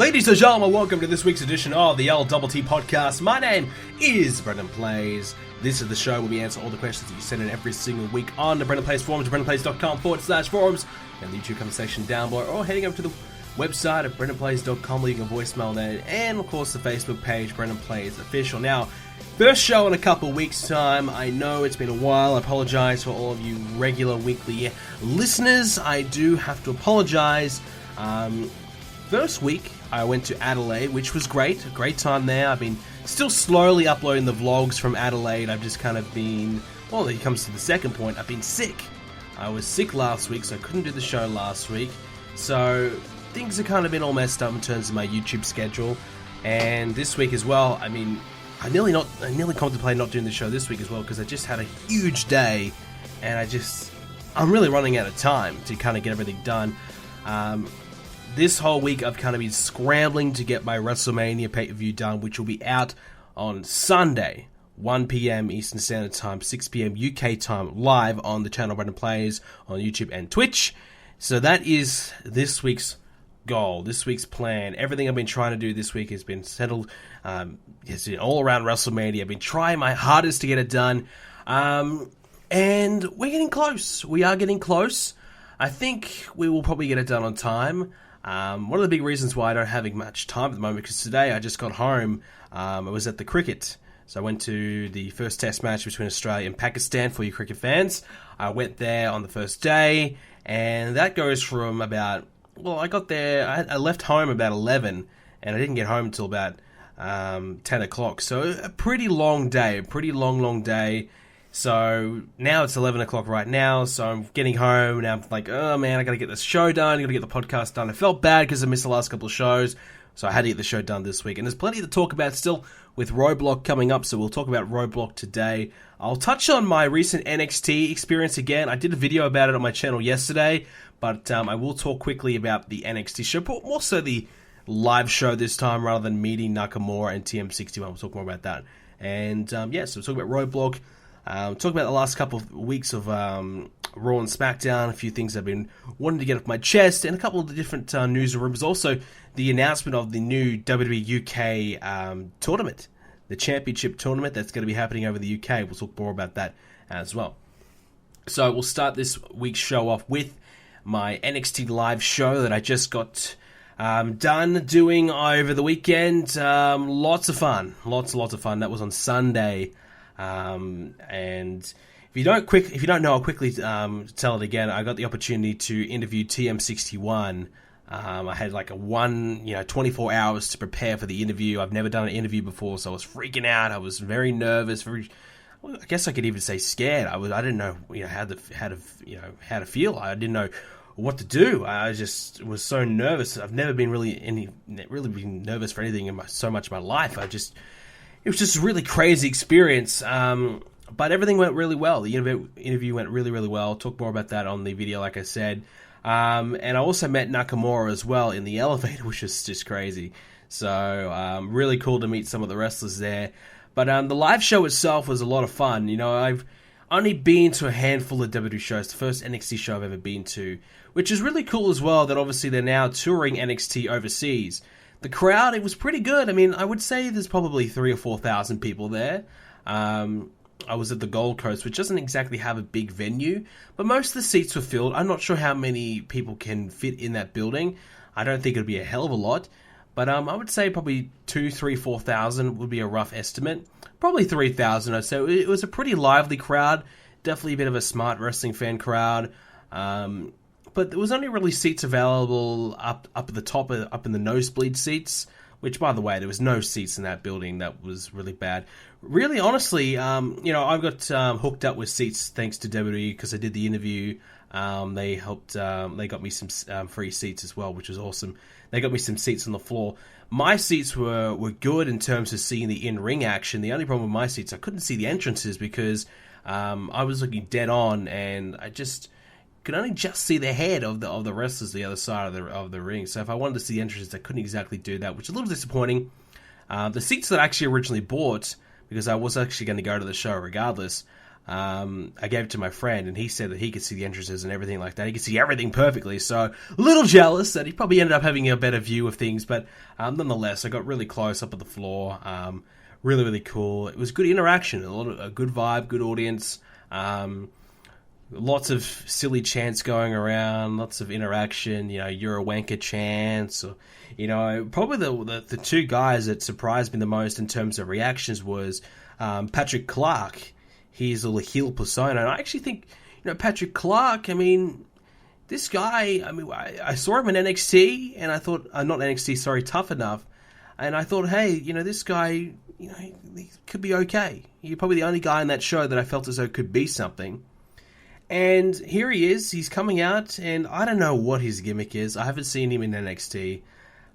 Ladies and gentlemen, welcome to this week's edition of the LTT Podcast. My name is BrendenPlayz. This is the show where we answer all the questions that you send in every single week on the BrendenPlayz forums, BrendenPlayz.com/forums, and the YouTube comment section down below, or heading over to the website at BrendenPlayz.com, leaving a voicemail there, and of course the Facebook page, BrendenPlayz Official. Now, first show in a couple weeks' time. I know it's been a while. I apologize for all of you regular weekly listeners. I do have to apologize. First week, I went to Adelaide, which was great. A great time there. I've been still slowly uploading the vlogs from Adelaide. I've just kind of been, well, it comes to the second point. I've been sick. I was sick last week, so I couldn't do the show last week. So things have kind of been all messed up in terms of my YouTube schedule. And this week as well, I mean, I nearly contemplated not doing the show this week as well, because I just had a huge day, and I'm really running out of time to kind of get everything done. This whole week I've kind of been scrambling to get my WrestleMania pay-per-view done, which will be out on Sunday, 1 PM Eastern Standard Time, 6 PM UK time, live on the channel BrendenPlayz on YouTube and Twitch. So that is this week's goal, this week's plan. Everything I've been trying to do this week has been settled. It's been all around WrestleMania. I've been trying my hardest to get it done. And we're getting close. We are getting close. I think we will probably get it done on time. One of the big reasons why I don't have much time at the moment, because today I just got home. I was at the cricket. So I went to the first test match between Australia and Pakistan for you cricket fans. I went there on the first day, and that goes from about, well, I got there, I left home about 11, and I didn't get home until about 10 o'clock. So a pretty long day, a pretty long day. So now it's 11 o'clock right now, so I'm getting home, and I'm like, oh man, I gotta get this show done, I gotta get the podcast done. I felt bad because I missed the last couple of shows, so I had to get the show done this week. And there's plenty to talk about still with Roadblock coming up, so we'll talk about Roadblock today. I'll touch on my recent NXT experience again. I did a video about it on my channel yesterday, but I will talk quickly about the NXT show, but also the live show this time rather than meeting Nakamura and TM61. We'll talk more about that. And so we'll talk about Roadblock. Talk about the last couple of weeks of Raw and SmackDown, a few things I've been wanting to get off my chest, and a couple of the different news and rumors. Also, the announcement of the new WWE UK tournament, the championship tournament that's going to be happening over the UK. We'll talk more about that as well. So we'll start this week's show off with my NXT live show that I just got done doing over the weekend. Lots of fun. Lots of fun. That was on Sunday. And if you don't know, I'll quickly tell it again. I got the opportunity to interview TM61. I had like 24 hours to prepare for the interview. I've never done an interview before, so I was freaking out. I was very nervous, I guess I could even say scared. I didn't know, how to feel. I didn't know what to do. I just was so nervous. I've never been really been nervous for anything so much in my life. It was just a really crazy experience, but everything went really well. The interview went really, really well. I'll talk more about that on the video, like I said. And I also met Nakamura as well in the elevator, which was just crazy. So really cool to meet some of the wrestlers there. But the live show itself was a lot of fun. I've only been to a handful of WWE shows, the first NXT show I've ever been to, which is really cool as well that obviously they're now touring NXT overseas. The crowd, it was pretty good. I mean, I would say there's probably 3,000 or 4,000 people there. I was at the Gold Coast, which doesn't exactly have a big venue, but most of the seats were filled. I'm not sure how many people can fit in that building. I don't think it would be a hell of a lot, but I would say probably 2,000, 3,000, 4,000 would be a rough estimate. Probably 3,000 I'd say. It was a pretty lively crowd, definitely a bit of a smart wrestling fan crowd. But there was only really seats available up at the top, up in the nosebleed seats, which, by the way, there was no seats in that building. That was really bad. Really, honestly, I got hooked up with seats thanks to WWE because I did the interview. They helped, they got me some free seats as well, which was awesome. They got me some seats on the floor. My seats were good in terms of seeing the in-ring action. The only problem with my seats, I couldn't see the entrances because I was looking dead on, and I could only just see the head of the wrestlers the other side of the ring. So if I wanted to see the entrances, I couldn't exactly do that, which is a little disappointing. The seats that I actually originally bought, because I was actually going to go to the show regardless, I gave it to my friend, and he said that he could see the entrances and everything like that. He could see everything perfectly, so a little jealous that he probably ended up having a better view of things, but nonetheless, I got really close up at the floor. Really, really cool. It was good interaction, a good vibe, good audience. Lots of silly chants going around, lots of interaction. You're a wanker chants. Or, probably the two guys that surprised me the most in terms of reactions was Patrick Clark. He's a heel persona, and I actually think, Patrick Clark, this guy, I saw him in NXT, and I thought, not NXT, sorry, Tough Enough, and I thought, hey, this guy, he could be okay. He's probably the only guy in that show that I felt as though could be something. And here he is, he's coming out, and I don't know what his gimmick is. I haven't seen him in NXT,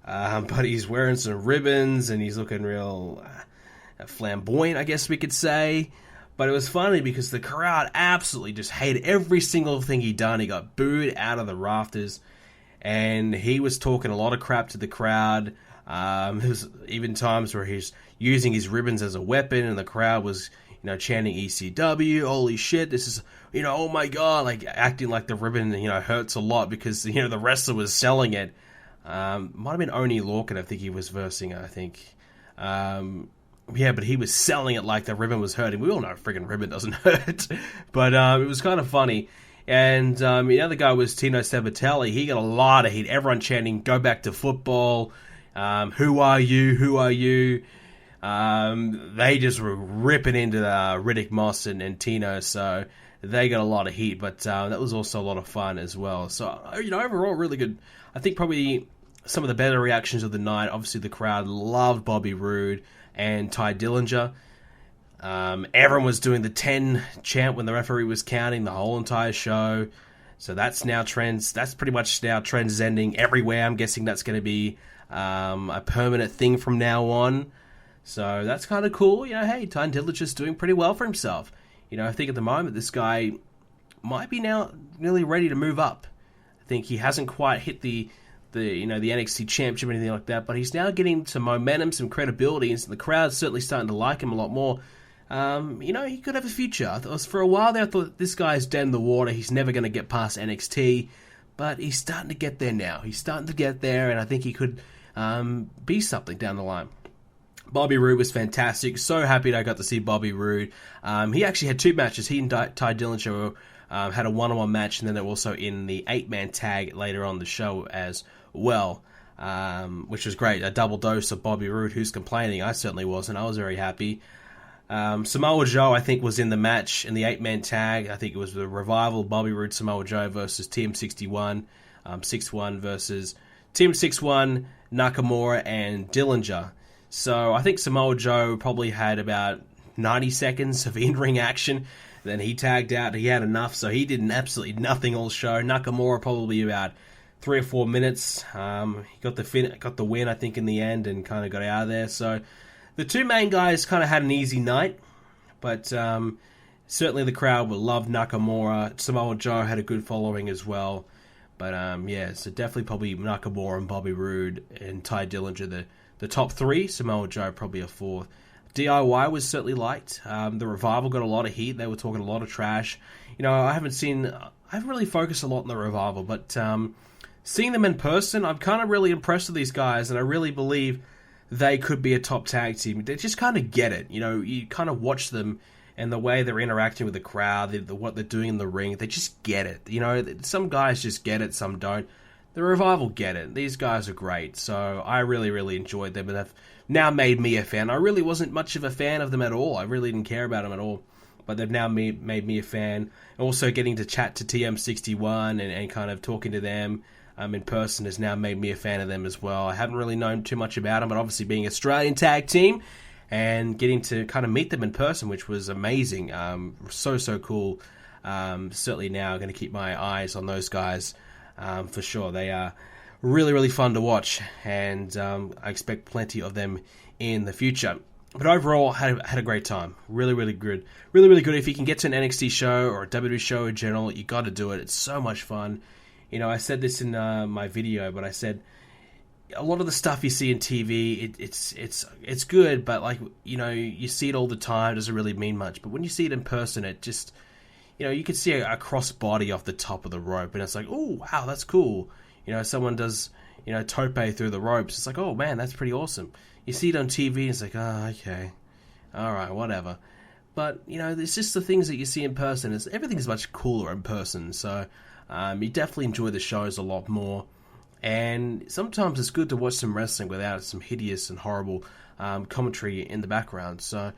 but he's wearing some ribbons, and he's looking real flamboyant, I guess we could say. But it was funny because the crowd absolutely just hated every single thing he'd done. He got booed out of the rafters, and he was talking a lot of crap to the crowd. There was even times where he's using his ribbons as a weapon, and the crowd was, chanting ECW, holy shit, this is, oh my god, like acting like the ribbon, hurts a lot because, the wrestler was selling it. Might have been Oni Lorcan, I think he was versing, I think. Yeah, but he was selling it like the ribbon was hurting. We all know friggin' ribbon doesn't hurt. But it was kind of funny. And the other guy was Tino Sabatelli. He got a lot of heat. Everyone chanting, go back to football. Who are you? Who are you? They just were ripping into Riddick Moss and Tino. So they got a lot of heat. But that was also a lot of fun as well. So, overall, really good. I think probably some of the better reactions of the night. Obviously, the crowd loved Bobby Roode and Ty Dillinger. Everyone was doing the 10 chant when the referee was counting the whole entire show. So that's pretty much now transcending everywhere. I'm guessing that's going to be a permanent thing from now on. So that's kind of cool. Hey, Ty Dillinger's doing pretty well for himself. I think at the moment this guy might be now really ready to move up. I think he hasn't quite hit the NXT championship or anything like that, but he's now getting some momentum, some credibility, and the crowd's certainly starting to like him a lot more. He could have a future. For a while there, I thought this guy's dead in the water. He's never going to get past NXT, but he's starting to get there now. He's starting to get there, and I think he could be something down the line. Bobby Roode was fantastic. So happy that I got to see Bobby Roode. He actually had two matches. He and Ty Dillinger had a one-on-one match, and then they were also in the 8-man tag later on the show as well, which was great. A double dose of Bobby Roode, who's complaining. I certainly wasn't. I was very happy. Samoa Joe, I think, was in the match in the 8-man tag. I think it was the Revival, Bobby Roode, Samoa Joe versus Team 61, 6-1 versus Team 6-1, Nakamura and Dillinger. So I think Samoa Joe probably had about 90 seconds of in-ring action. Then he tagged out. He had enough, so he did absolutely nothing all show. Nakamura probably about 3 or 4 minutes. He got the win, I think, in the end, and kind of got out of there. So the two main guys kind of had an easy night, but certainly the crowd will love Nakamura. Samoa Joe had a good following as well. But so definitely probably Nakamura and Bobby Roode and Ty Dillinger, the top three. Samoa Joe probably a fourth. DIY was certainly liked. The Revival got a lot of heat. They were talking a lot of trash. I haven't really focused a lot on the Revival, but seeing them in person, I'm kind of really impressed with these guys, and I really believe they could be a top tag team. They just kind of get it. You kind of watch them and the way they're interacting with the crowd, what they're doing in the ring, they just get it. Some guys just get it, some don't. The Revival get it. These guys are great, so I really, really enjoyed them, and they've now made me a fan. I really wasn't much of a fan of them at all. I really didn't care about them at all, but they've now made me a fan. Also getting to chat to TM61 and kind of talking to them in person has now made me a fan of them as well. I haven't really known too much about them, but obviously being an Australian tag team and getting to kind of meet them in person, which was amazing. So cool. Certainly now going to keep my eyes on those guys for sure. They are really, really fun to watch, and I expect plenty of them in the future. But overall, had a great time. Really, really good. Really, really good. If you can get to an NXT show or a WWE show in general, you got to do it. It's so much fun. I said this in my video, but I said, a lot of the stuff you see in TV, it's good, but like, you know, you see it all the time, it doesn't really mean much. But when you see it in person, it just, you know, you can see a cross body off the top of the rope, and it's like, oh wow, that's cool. You know, someone does, you know, tope through the ropes. It's like, oh man, that's pretty awesome. You see it on TV, it's like, oh, okay, all right, whatever. But you know, it's just the things that you see in person. Everything's much cooler in person. So you definitely enjoy the shows a lot more. And sometimes it's good to watch some wrestling without some hideous and horrible commentary in the background. So,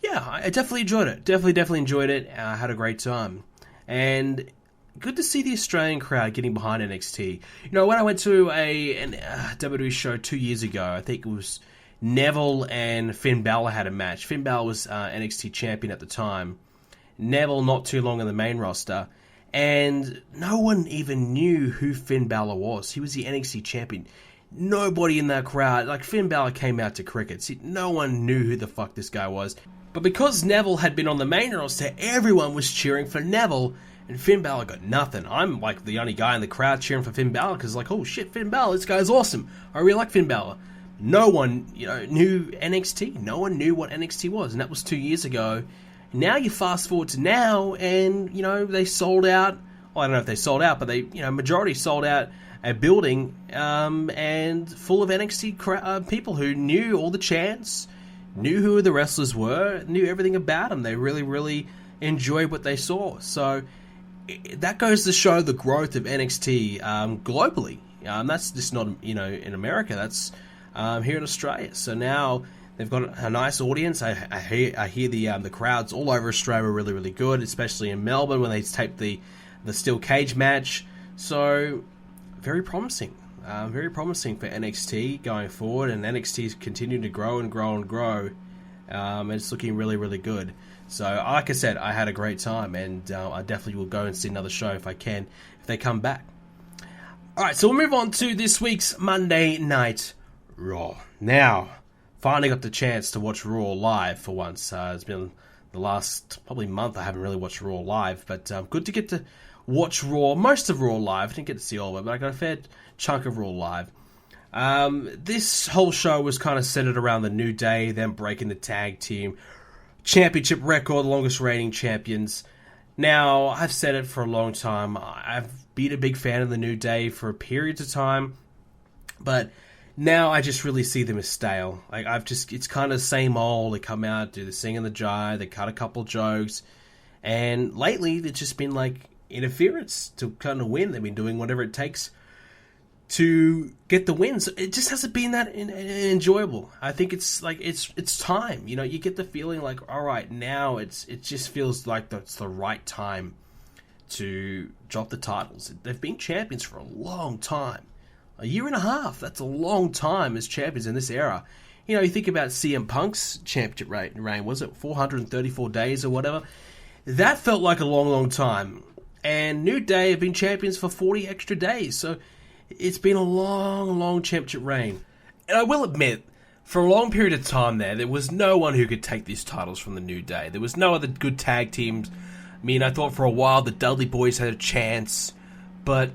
yeah, I definitely enjoyed it. Definitely enjoyed it. I had a great time. And good to see the Australian crowd getting behind NXT. You know, when I went to a WWE show 2 years ago, I think it was Neville and Finn Balor had a match. Finn Balor was NXT champion at the time. Neville not too long on the main roster. And no one even knew who Finn Balor was. He was the NXT champion. Nobody in that crowd, like Finn Balor came out to crickets. No one knew who the fuck this guy was. But because Neville had been on the main roster, everyone was cheering for Neville. And Finn Balor got nothing. I'm like the only guy in the crowd cheering for Finn Balor because like, oh shit, Finn Balor, this guy's awesome. I really like Finn Balor. No one, you know, knew NXT. No one knew what NXT was. And that was 2 years ago. Now you fast forward to now, and you know they sold out. Well, I don't know if they sold out, but they, you know, majority sold out a building, and full of NXT people who knew all the chants, knew who the wrestlers were, knew everything about them. They really enjoyed what they saw. So that goes to show the growth of NXT globally. That's just not, you know, in America. That's here in Australia. So now they've got a nice audience. I hear the crowds all over Australia are really good, especially in Melbourne when they taped the steel cage match. So very promising. Very promising for NXT going forward, and NXT is continuing to grow and grow. And it's looking really good. So like I said, I had a great time, and I definitely will go and see another show if I can, if they come back. Alright, so we'll move on to this week's Monday Night Raw. Now, finally got the chance to watch Raw live for once. It's been the last probably month I haven't really watched Raw live, but good to get to watch Raw, most of Raw live. I didn't get to see all of it, but I got a fair chunk of Raw live. This whole show was kind of centered around the New Day, them breaking the tag team championship record, longest reigning champions. Now, I've said it for a long time. I've been a big fan of the New Day for periods of time, but now I just really see them as stale. Like it's kind of the same old. They come out, do the sing and the jive, they cut a couple jokes, and lately it's just been like interference to kind of win. They've been doing whatever it takes to get the wins. It just hasn't been that enjoyable. I think it's like it's time. You know, you get the feeling like, all right, now it just feels like it's the right time to drop the titles. They've been champions for a long time. A year and a half, that's a long time as champions in this era. You know, you think about CM Punk's championship reign, was it 434 days or whatever? That felt like a long time. And New Day have been champions for 40 extra days, so it's been a long championship reign. And I will admit, for a long period of time there was no one who could take these titles from the New Day. There was no other good tag teams. I mean, I thought for a while the Dudley Boys had a chance, but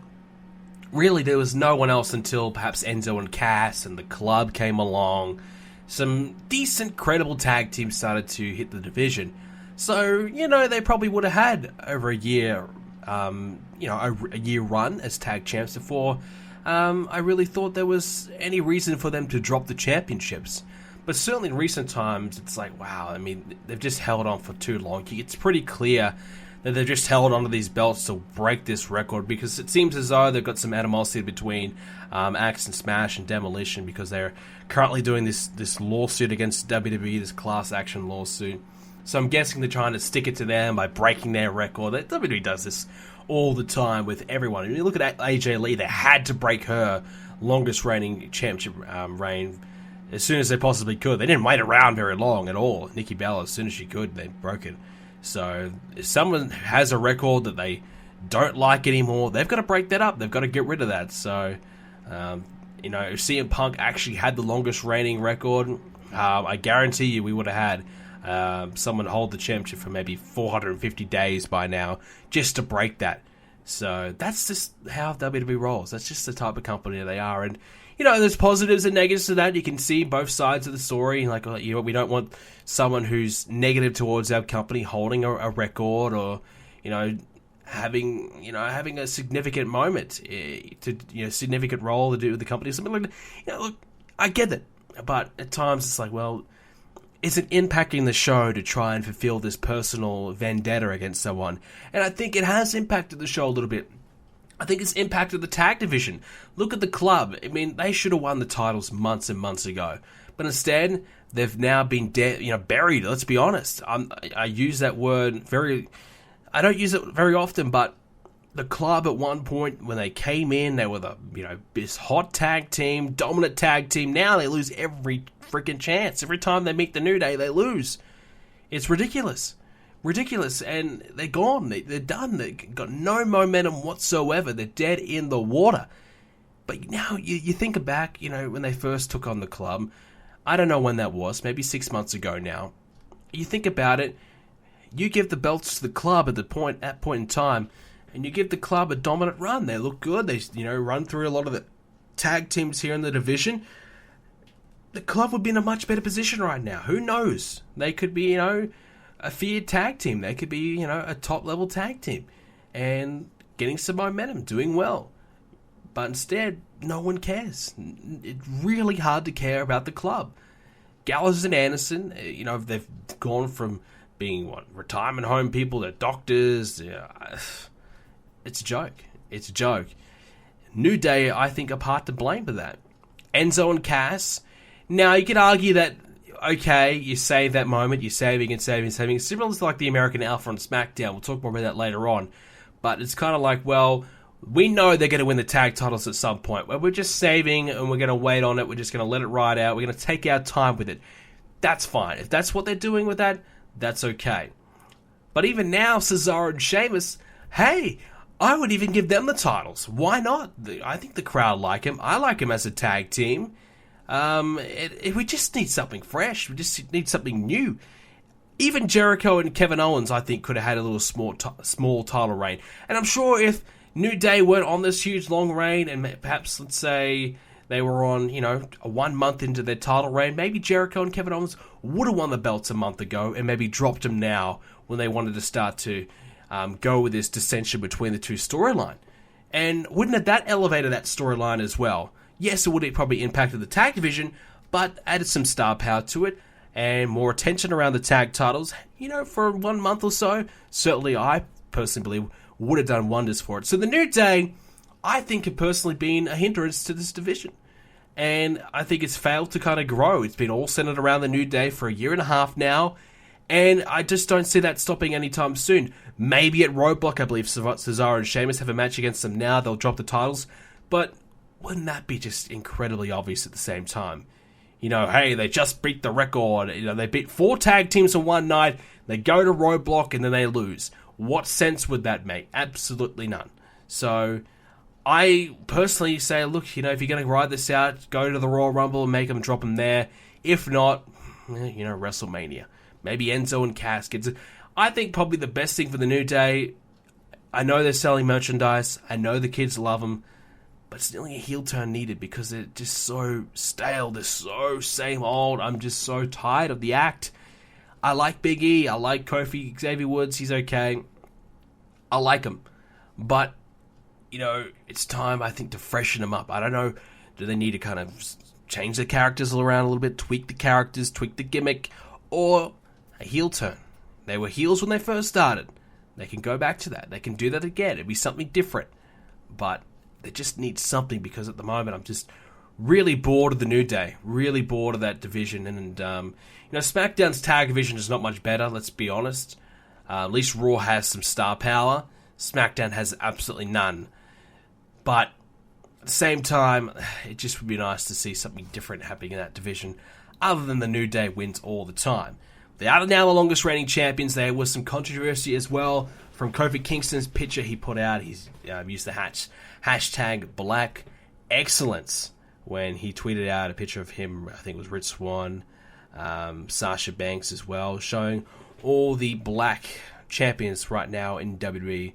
really, there was no one else until perhaps Enzo and Cass and the Club came along. Some decent, credible tag teams started to hit the division. So, you know, they probably would have had over a year, a year run as tag champs before I really thought there was any reason for them to drop the championships. But certainly in recent times, it's like, wow, I mean, they've just held on for too long. It's pretty clear that they've just held onto these belts to break this record, because it seems as though they've got some animosity between Axe and Smash and Demolition, because they're currently doing this lawsuit against WWE, this class action lawsuit. So I'm guessing they're trying to stick it to them by breaking their record. WWE does this all the time with everyone. I mean, you look at AJ Lee, they had to break her longest reigning championship reign as soon as they possibly could. They didn't wait around very long at all. Nikki Bella, as soon as she could, they broke it. So if someone has a record that they don't like anymore, they've got to break that up. They've got to get rid of that. So, if CM Punk actually had the longest reigning record, I guarantee you we would have had someone hold the championship for maybe 450 days by now just to break that. So that's just how WWE rolls. That's just the type of company they are. And, there's positives and negatives to that. You can see both sides of the story. Like, we don't want someone who's negative towards our company holding a record or, having a significant moment significant role to do with the company or something like that. Look, I get it, but at times it's like, well, is it impacting the show to try and fulfill this personal vendetta against someone? And I think it has impacted the show a little bit. I think it's impacted the tag division. Look at the club. I mean, they should have won the titles months and months ago. But instead, they've now been buried. Let's be honest. I use that word I don't use it very often, but the club at one point, when they came in, they were this hot tag team, dominant tag team. Now they lose every freaking chance. Every time they meet the New Day, they lose. It's ridiculous. And they're gone. They're done. They've got no momentum whatsoever. They're dead in the water. But now you think back, when they first took on the club, I don't know when that was, maybe 6 months ago now. You think about it, you give the belts to the club at that point in time, and you give the club a dominant run. They look good. They run through a lot of the tag teams here in the division. The club would be in a much better position right now. Who knows? They could be, a feared tag team. They could be, a top-level tag team. And getting some momentum, doing well. But instead, no one cares. It's really hard to care about the club. Gallows and Anderson, they've gone from being, retirement home people to doctors. It's a joke. It's a joke. New Day, I think, are part to blame for that. Enzo and Cass. Now, you could argue that, okay, you save that moment, you're saving and saving and saving. Similar to like the American Alpha on SmackDown. We'll talk more about that later on. But it's kind of like, well, we know they're going to win the tag titles at some point. Well, we're just saving and we're going to wait on it. We're just going to let it ride out. We're going to take our time with it. That's fine. If that's what they're doing with that, that's okay. But even now, Cesaro and Sheamus, hey, I would even give them the titles. Why not? I think the crowd like him. I like him as a tag team. We just need something fresh. We just need something new. Even Jericho and Kevin Owens, I think, could have had a little small title reign. And I'm sure if New Day weren't on this huge long reign, and perhaps, let's say, they were on, 1 month into their title reign, maybe Jericho and Kevin Owens would have won the belts a month ago and maybe dropped them now when they wanted to start to go with this dissension between the two storyline. And wouldn't have that elevated that storyline as well? Yes, it would have probably impacted the tag division, but added some star power to it and more attention around the tag titles, for 1 month or so. Certainly, I personally believe would have done wonders for it. So the New Day, I think, have personally been a hindrance to this division. And I think it's failed to kind of grow. It's been all centered around the New Day for a year and a half now. And I just don't see that stopping anytime soon. Maybe at Roadblock, I believe Cesaro and Sheamus have a match against them now. They'll drop the titles. But wouldn't that be just incredibly obvious at the same time? Hey, they just beat the record. They beat 4 tag teams in one night. They go to Roadblock and then they lose. What sense would that make? Absolutely none. So I personally say, look, if you're going to ride this out, go to the Royal Rumble and make them drop them there. If not, WrestleMania. Maybe Enzo and Cass gets it. I think probably the best thing for the New Day, I know they're selling merchandise. I know the kids love them. But it's nearly a heel turn needed because they're just so stale. They're so same old. I'm just so tired of the act. I like Big E. I like Kofi. Xavier Woods, he's okay. I like him. But, it's time, I think, to freshen them up. I don't know. Do they need to kind of change the characters around a little bit, tweak the characters, tweak the gimmick, or a heel turn? They were heels when they first started. They can go back to that. They can do that again. It'd be something different. But they just need something because at the moment I'm just really bored of the New Day. Really bored of that division. And, SmackDown's tag division is not much better, let's be honest. At least Raw has some star power. SmackDown has absolutely none. But at the same time, it just would be nice to see something different happening in that division other than the New Day wins all the time. They are now the longest reigning champions. There was some controversy as well from Kofi Kingston's picture he put out. He's used the hashtag Black Excellence when he tweeted out a picture of him, I think it was Rich Swann, Sasha Banks as well, showing all the black champions right now in WWE.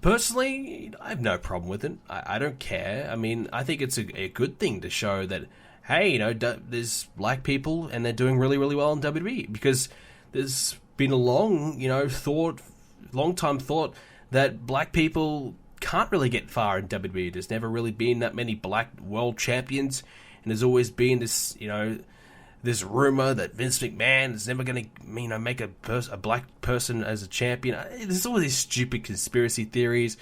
Personally, I have no problem with it. I don't care. I mean, I think it's a good thing to show that, hey, there's black people and they're doing really, really well in WWE, because there's been a long time thought that black people can't really get far in WWE. There's never really been that many black world champions, and there's always been this, this rumor that Vince McMahon is never going to, make a black person as a champion. There's all these stupid conspiracy theories,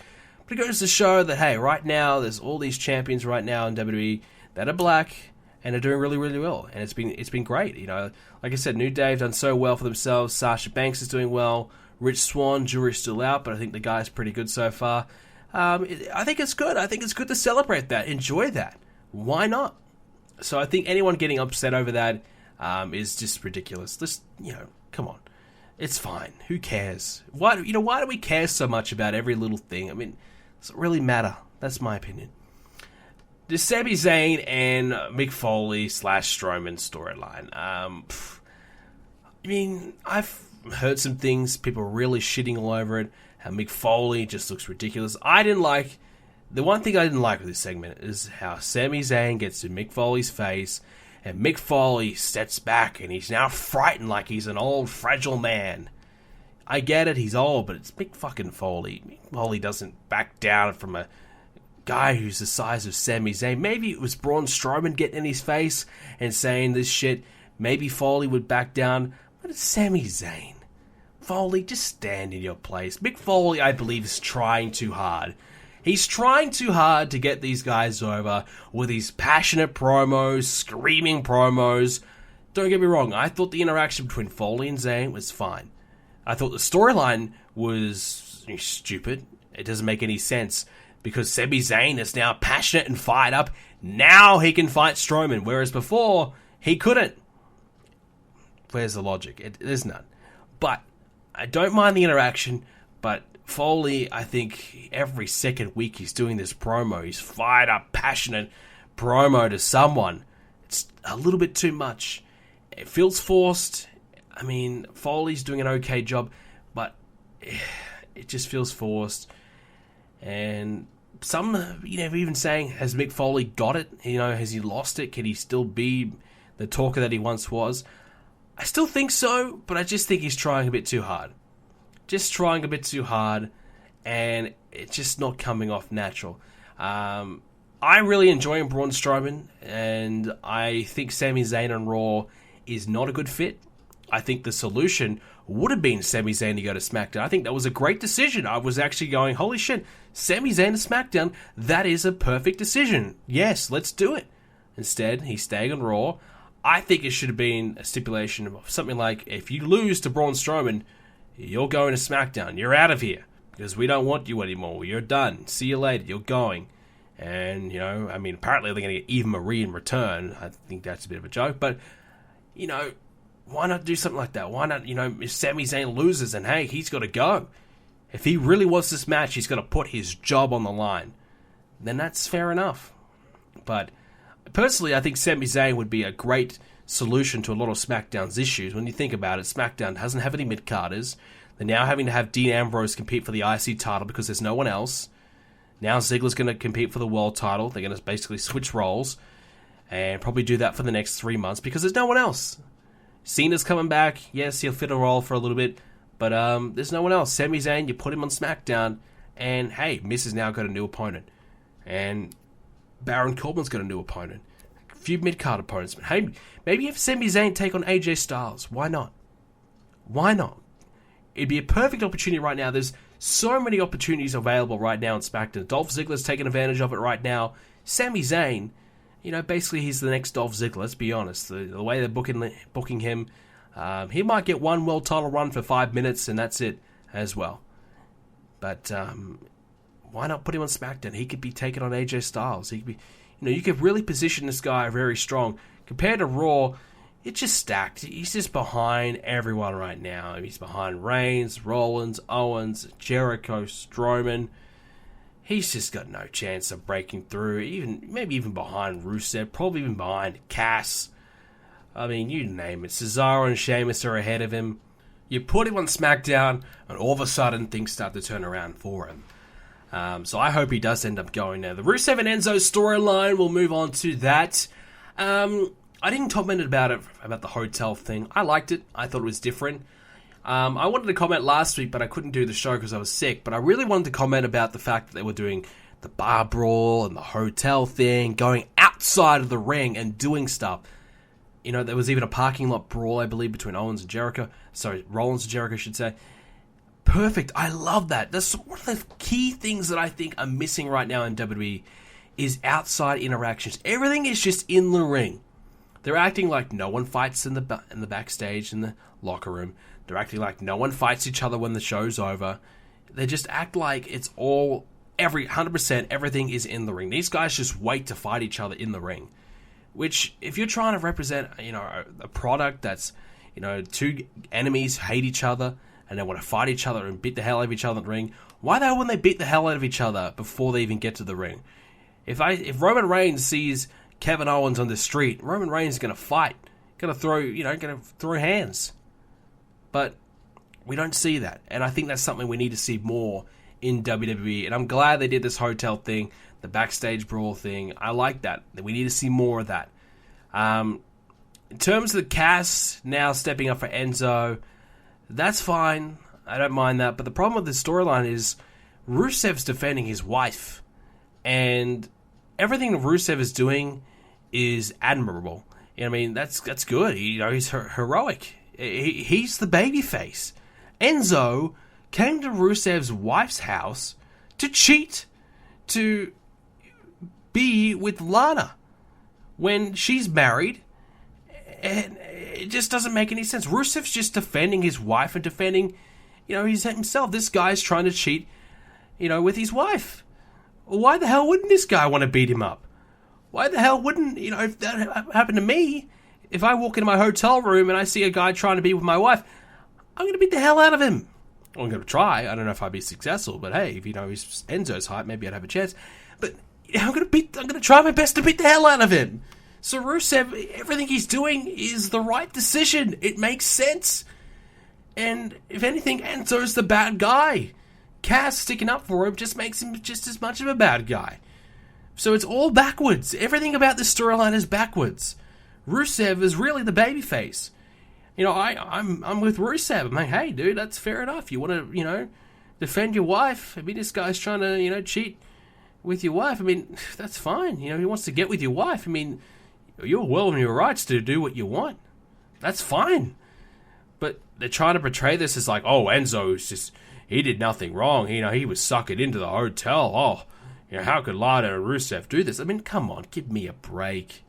but it goes to show that, hey, right now there's all these champions right now in WWE that are black and are doing really, really well, and it's been great. Like I said, New Day have done so well for themselves. Sasha Banks is doing well. Rich Swann, jury's still out, but I think the guy's pretty good so far. I think it's good. I think it's good to celebrate that, enjoy that. Why not? So I think anyone getting upset over that is just ridiculous. Just, come on. It's fine. Who cares? Why do we care so much about every little thing? I mean, does it really matter? That's my opinion. The Sami Zayn and Mick Foley / Strowman storyline. I've heard some things. People are really shitting all over it. How Mick Foley just looks ridiculous. The one thing I didn't like with this segment is how Sami Zayn gets to Mick Foley's face, and Mick Foley steps back, and he's now frightened like he's an old, fragile man. I get it, he's old, but it's Mick fucking Foley. Mick Foley doesn't back down from a guy who's the size of Sami Zayn. Maybe it was Braun Strowman getting in his face and saying this shit. Maybe Foley would back down, but it's Sami Zayn. Foley, just stand in your place. Mick Foley, I believe, is trying too hard. He's trying too hard to get these guys over with his passionate promos, screaming promos. Don't get me wrong, I thought the interaction between Foley and Zayn was fine. I thought the storyline was stupid. It doesn't make any sense, because Sami Zayn is now passionate and fired up. Now he can fight Strowman, whereas before, he couldn't. Where's the logic? There's none. But I don't mind the interaction, but Foley, I think every second week he's doing this promo. He's fired up, passionate promo to someone. It's a little bit too much. It feels forced. I mean, Foley's doing an okay job, but it just feels forced. And some, even saying, has Mick Foley got it? Has he lost it? Can he still be the talker that he once was? I still think so, but I just think he's trying a bit too hard. And it's just not coming off natural. I really enjoy Braun Strowman, and I think Sami Zayn on Raw is not a good fit. I think the solution would have been Sami Zayn to go to SmackDown. I think that was a great decision. I was actually going, holy shit, Sami Zayn to SmackDown, that is a perfect decision. Yes, let's do it. Instead, he's staying on Raw. I think it should have been a stipulation of something like, if you lose to Braun Strowman, you're going to SmackDown. You're out of here, because we don't want you anymore. You're done. See you later. You're going. And, apparently they're going to get Eva Marie in return. I think that's a bit of a joke. But, why not do something like that? Why not, if Sami Zayn loses and, hey, he's got to go. If he really wants this match, he's got to put his job on the line. Then that's fair enough. But personally, I think Sami Zayn would be a great solution to a lot of SmackDown's issues. When you think about it, SmackDown doesn't have any mid-carders. They're now having to have Dean Ambrose compete for the IC title because there's no one else. Now Ziggler's going to compete for the world title. They're going to basically switch roles and probably do that for the next 3 months because there's no one else. Cena's coming back. Yes, he'll fit a role for a little bit, but there's no one else. Sami Zayn, you put him on SmackDown, and hey, Miz has now got a new opponent. And Baron Corbin's got a new opponent. A few mid-card opponents. But hey, maybe if Sami Zayn take on AJ Styles. Why not? It'd be a perfect opportunity right now. There's so many opportunities available right now in SmackDown. Dolph Ziggler's taking advantage of it right now. Sami Zayn, basically he's the next Dolph Ziggler, let's be honest. The way they're booking him, he might get one world title run for 5 minutes and that's it as well. But why not put him on SmackDown? He could be taking on AJ Styles. He could be, you could really position this guy very strong. Compared to Raw, it's just stacked. He's just behind everyone right now. He's behind Reigns, Rollins, Owens, Jericho, Strowman. He's just got no chance of breaking through. Maybe even behind Rusev. Probably even behind Cass. I mean, you name it. Cesaro and Sheamus are ahead of him. You put him on SmackDown, and all of a sudden, things start to turn around for him. So I hope he does end up going there. The Rusev and Enzo storyline, we'll move on to that. I didn't comment about the hotel thing. I liked it. I thought it was different. I wanted to comment last week, but I couldn't do the show because I was sick. But I really wanted to comment about the fact that they were doing the bar brawl and the hotel thing, going outside of the ring and doing stuff. You know, there was even a parking lot brawl, I believe, between Rollins and Jericho, I should say. Perfect. I love that. That's one of the key things that I think are missing right now in WWE is outside interactions. Everything is just in the ring. They're acting like no one fights in the backstage, in the locker room. They're acting like no one fights each other when the show's over. They just act like it's all 100%, everything is in the ring. These guys just wait to fight each other in the ring. Which, if you're trying to represent, a product that's, two enemies hate each other and they want to fight each other and beat the hell out of each other in the ring, why the hell wouldn't they beat the hell out of each other before they even get to the ring? If Roman Reigns sees Kevin Owens on the street, Roman Reigns is going to fight, going to throw hands. But we don't see that, and I think that's something we need to see more in WWE, and I'm glad they did this hotel thing, the backstage brawl thing. I like that. We need to see more of that. In terms of the cast now stepping up for Enzo, that's fine. I don't mind that. But the problem with the storyline is Rusev's defending his wife, and everything that Rusev is doing is admirable. That's good. He's heroic. He's the babyface. Enzo came to Rusev's wife's house to cheat, to be with Lana when she's married, and it just doesn't make any sense. Rusev's just defending his wife and defending, himself. This guy's trying to cheat, with his wife. Why the hell wouldn't this guy want to beat him up? Why the hell wouldn't, if that happened to me, if I walk into my hotel room and I see a guy trying to be with my wife, I'm going to beat the hell out of him. I'm going to try. I don't know if I'd be successful, but hey, if he's Enzo's height, maybe I'd have a chance. But I'm going to try my best to beat the hell out of him. So Rusev, everything he's doing is the right decision. It makes sense. And if anything, Enzo's the bad guy. Cass sticking up for him just makes him just as much of a bad guy. So it's all backwards. Everything about this storyline is backwards. Rusev is really the babyface. I'm with Rusev. I'm like, hey, dude, that's fair enough. You want to, defend your wife. This guy's trying to, cheat with your wife. That's fine. He wants to get with your wife. You're well in your rights to do what you want. That's fine. But they're trying to portray this as like, oh, Enzo's just, he did nothing wrong. He was suckered into the hotel. Oh, how could Lana and Rusev do this? Come on, give me a break.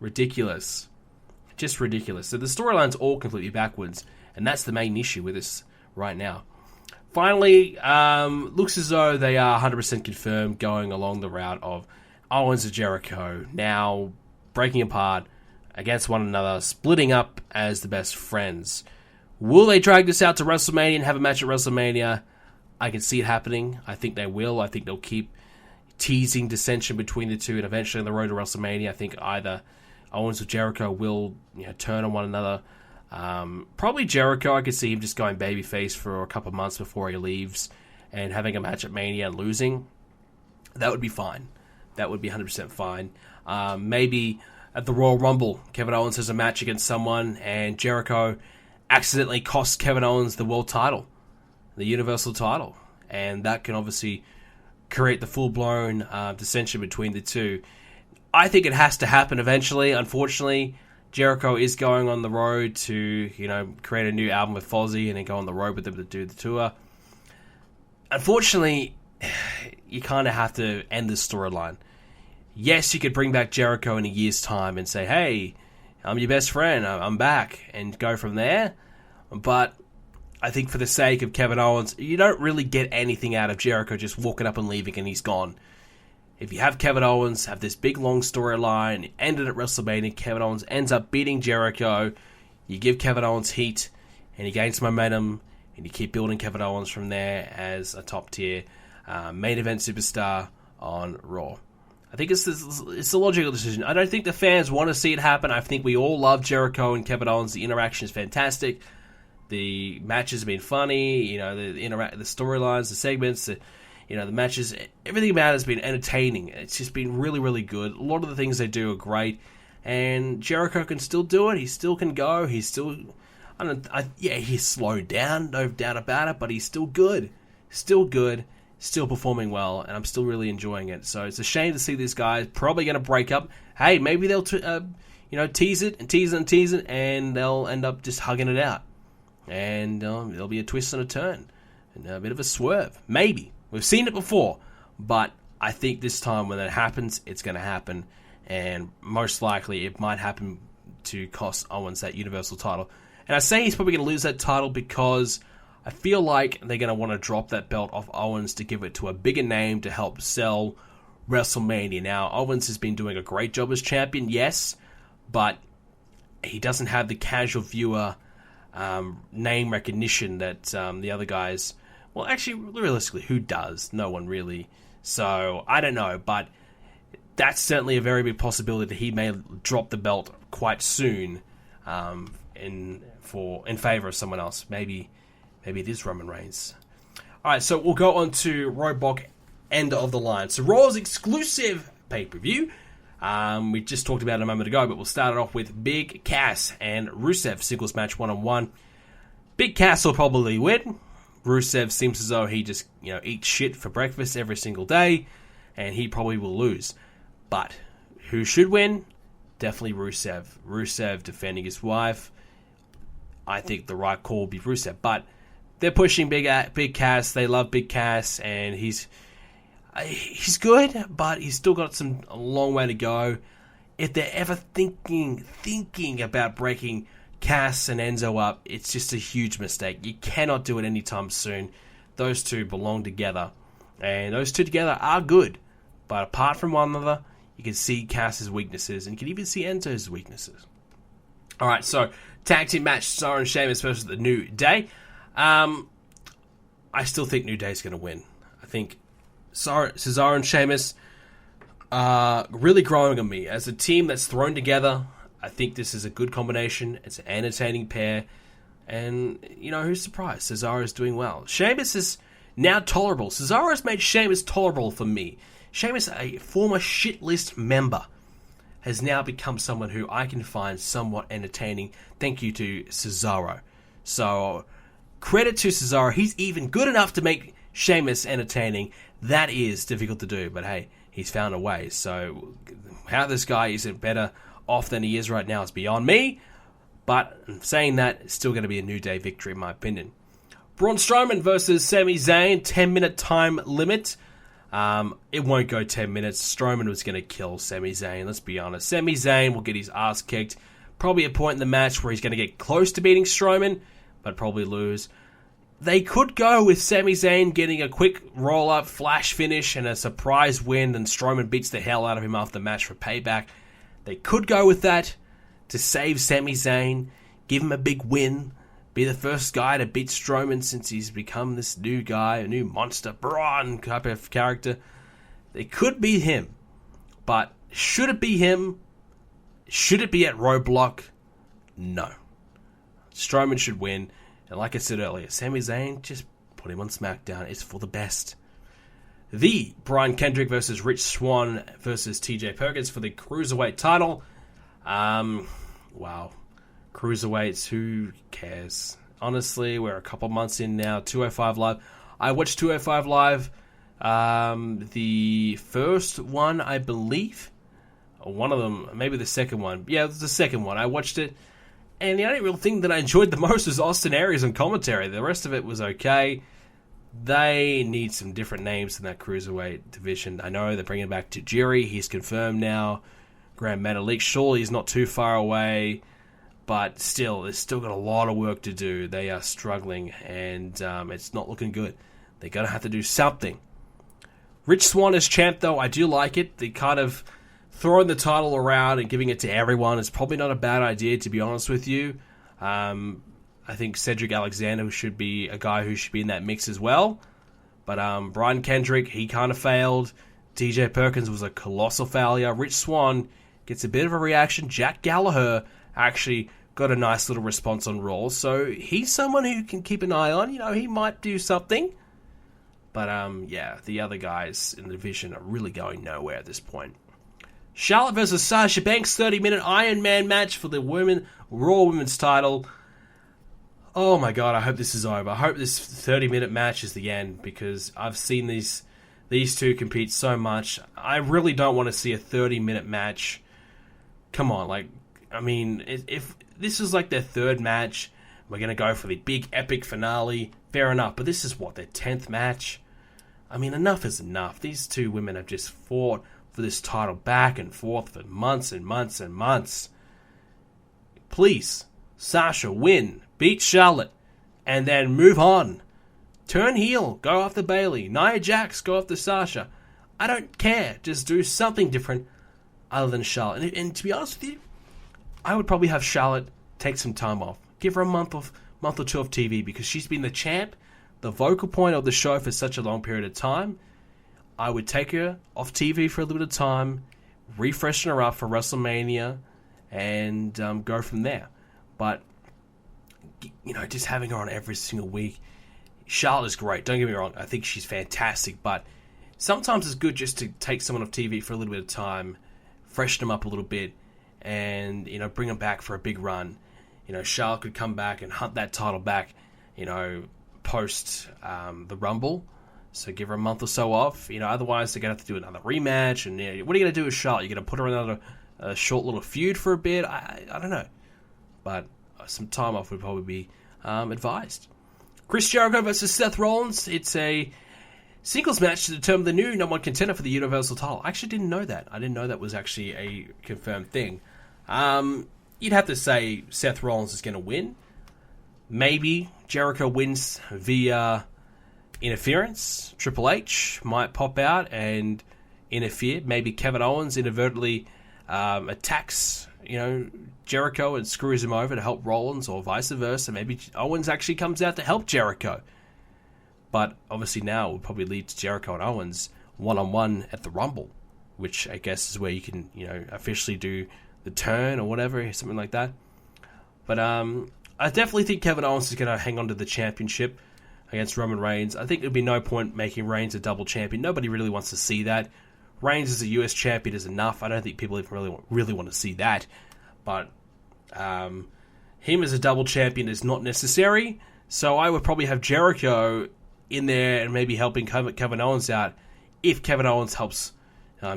Ridiculous. Just ridiculous. So the storyline's all completely backwards, and that's the main issue with this right now. Finally, looks as though they are 100% confirmed going along the route of Owens and Jericho now breaking apart against one another, splitting up as the best friends. Will they drag this out to WrestleMania and have a match at WrestleMania? I can see it happening. I think they will. I think they'll keep teasing dissension between the two, and eventually on the road to WrestleMania, I think either Owens or Jericho will turn on one another. Probably Jericho. I could see him just going babyface for a couple of months before he leaves and having a match at Mania and losing. That would be fine. That would be 100% fine. Maybe at the Royal Rumble, Kevin Owens has a match against someone and Jericho accidentally costs Kevin Owens the world title, the Universal title. And that can obviously create the full-blown dissension between the two. I think it has to happen eventually. Unfortunately, Jericho is going on the road to, create a new album with Fozzy and then go on the road with them to do the tour. Unfortunately, you kind of have to end this storyline. Yes, you could bring back Jericho in a year's time and say, hey, I'm your best friend, I'm back, and go from there. But I think for the sake of Kevin Owens, you don't really get anything out of Jericho just walking up and leaving and he's gone. If you have Kevin Owens have this big long storyline, ended at WrestleMania, Kevin Owens ends up beating Jericho, you give Kevin Owens heat, and he gains momentum, and you keep building Kevin Owens from there as a top tier main event superstar on Raw. I think it's a logical decision. I don't think the fans want to see it happen. I think we all love Jericho and Kevin Owens. The interaction is fantastic. The matches have been funny. The storylines, the segments. the matches, everything about it has been entertaining. It's just been really, really good. A lot of the things they do are great. And Jericho can still do it. He still can go. He's still... he's slowed down, no doubt about it, but he's still good. Still good. Still performing well, and I'm still really enjoying it. So it's a shame to see these guys probably going to break up. Hey, maybe they'll tease it and tease it and tease it, and they'll end up just hugging it out. And there'll be a twist and a turn, and a bit of a swerve. Maybe. We've seen it before, but I think this time when it happens, it's going to happen, and most likely it might happen to cost Owens that Universal title. And I say he's probably going to lose that title because I feel like they're going to want to drop that belt off Owens to give it to a bigger name to help sell WrestleMania. Now, Owens has been doing a great job as champion, yes, but he doesn't have the casual viewer name recognition that the other guys... Well, actually, realistically, who does? No one really. So, I don't know, but that's certainly a very big possibility that he may drop the belt quite soon in favor of someone else. Maybe it is Roman Reigns. Alright, so we'll go on to Roadblock end of the line. So Raw's exclusive pay-per-view. We just talked about it a moment ago, but we'll start it off with Big Cass and Rusev singles match 1-on-1. Big Cass will probably win. Rusev seems as though he just eats shit for breakfast every single day, and he probably will lose. But who should win? Definitely Rusev. Rusev defending his wife. I think the right call would be Rusev, but they're pushing Big Cass. They love Big Cass, and he's good, but he's still got a long way to go. If they're ever thinking about breaking Cass and Enzo up, it's just a huge mistake. You cannot do it anytime soon. Those two belong together, and those two together are good, but apart from one another, you can see Cass's weaknesses, and you can even see Enzo's weaknesses. Alright, so tag team match, Cesaro and Sheamus versus the New Day. I still think New Day's going to win. I think Cesaro and Sheamus are really growing on me. As a team that's thrown together, I think this is a good combination. It's an entertaining pair. And, who's surprised? Cesaro's doing well. Sheamus is now tolerable. Cesaro's made Sheamus tolerable for me. Sheamus, a former shit list member, has now become someone who I can find somewhat entertaining. Thank you to Cesaro. So, credit to Cesaro. He's even good enough to make Sheamus entertaining. That is difficult to do, but hey, he's found a way. So, how this guy isn't better off than he is right now is beyond me. But saying that, it's still going to be a New Day victory in my opinion. Braun Strowman versus Sami Zayn, 10-minute time limit. It won't go 10 minutes. Strowman was going to kill Sami Zayn, let's be honest. Sami Zayn will get his ass kicked. Probably a point in the match where he's going to get close to beating Strowman, but probably lose. They could go with Sami Zayn getting a quick roll-up, flash finish, and a surprise win, and Strowman beats the hell out of him after the match for payback. They could go with that to save Sami Zayn, give him a big win, be the first guy to beat Strowman since he's become this new guy, a new monster, brawn type of character. They could be him, but should it be him? Should it be at Roadblock? No. Strowman should win, and like I said earlier, Sami Zayn, just put him on SmackDown. It's for the best. The Brian Kendrick versus Rich Swann versus TJ Perkins for the Cruiserweight title. Wow. Cruiserweights, who cares? Honestly, we're a couple months in now. 205 Live. I watched 205 Live. The first one, I believe. Or one of them, maybe the second one. Yeah, it was the second one. I watched it. And the only real thing that I enjoyed the most was Austin Aries on commentary. The rest of it was okay. They need some different names in that Cruiserweight division. I know they're bringing back Tajiri. He's confirmed now. Grand Metalik, surely he's not too far away. But still, they've still got a lot of work to do. They are struggling, and it's not looking good. They're going to have to do something. Rich Swann as champ, though, I do like it. They kind of throwing the title around and giving it to everyone is probably not a bad idea, to be honest with you. I think Cedric Alexander should be a guy who should be in that mix as well. But Brian Kendrick, he kind of failed. TJ Perkins was a colossal failure. Rich Swann gets a bit of a reaction. Jack Gallagher actually got a nice little response on Raw. So he's someone who you can keep an eye on. He might do something. But, yeah, the other guys in the division are really going nowhere at this point. Charlotte versus Sasha Banks, 30-minute Iron Man match for the Raw Women's title. Oh my god, I hope this is over. I hope this 30-minute match is the end, because I've seen these two compete so much. I really don't want to see a 30-minute match. Come on, if this is like their third match, we're going to go for the big epic finale, fair enough. But this is, their 10th match? I mean, enough is enough. These two women have just fought for this title back and forth for months and months and months. Please, Sasha, win. Beat Charlotte. And then move on. Turn heel. Go after Bayley. Nia Jax, go after Sasha. I don't care. Just do something different other than Charlotte. And to be honest with you, I would probably have Charlotte take some time off. Give her a month or two of TV, because she's been the champ, the vocal point of the show for such a long period of time. I would take her off TV for a little bit of time, refreshen her up for WrestleMania, and go from there. But, just having her on every single week. Charlotte is great, don't get me wrong. I think she's fantastic, but sometimes it's good just to take someone off TV for a little bit of time, freshen them up a little bit, and, bring them back for a big run. Charlotte could come back and hunt that title back, post the Rumble. So give her a month or so off. Otherwise they're going to have to do another rematch. And what are you going to do with Charlotte? You're going to put her in another short little feud for a bit? I don't know. But some time off would probably be advised. Chris Jericho versus Seth Rollins. It's a singles match to determine the new number one contender for the Universal title. I actually didn't know that. I didn't know that was actually a confirmed thing. You'd have to say Seth Rollins is going to win. Maybe Jericho wins via interference. Triple H might pop out and interfere. Maybe Kevin Owens inadvertently attacks, Jericho and screws him over to help Rollins, or vice versa. Maybe Owens actually comes out to help Jericho. But obviously now it would probably lead to Jericho and Owens one-on-one at the Rumble, which I guess is where you can, officially do the turn or whatever, something like that. But I definitely think Kevin Owens is going to hang on to the championship against Roman Reigns. I think there'd be no point making Reigns a double champion. Nobody really wants to see that. Reigns as a US champion is enough. I don't think people even really want to see that. But him as a double champion is not necessary. So I would probably have Jericho in there and maybe helping Kevin Owens out if Kevin Owens helps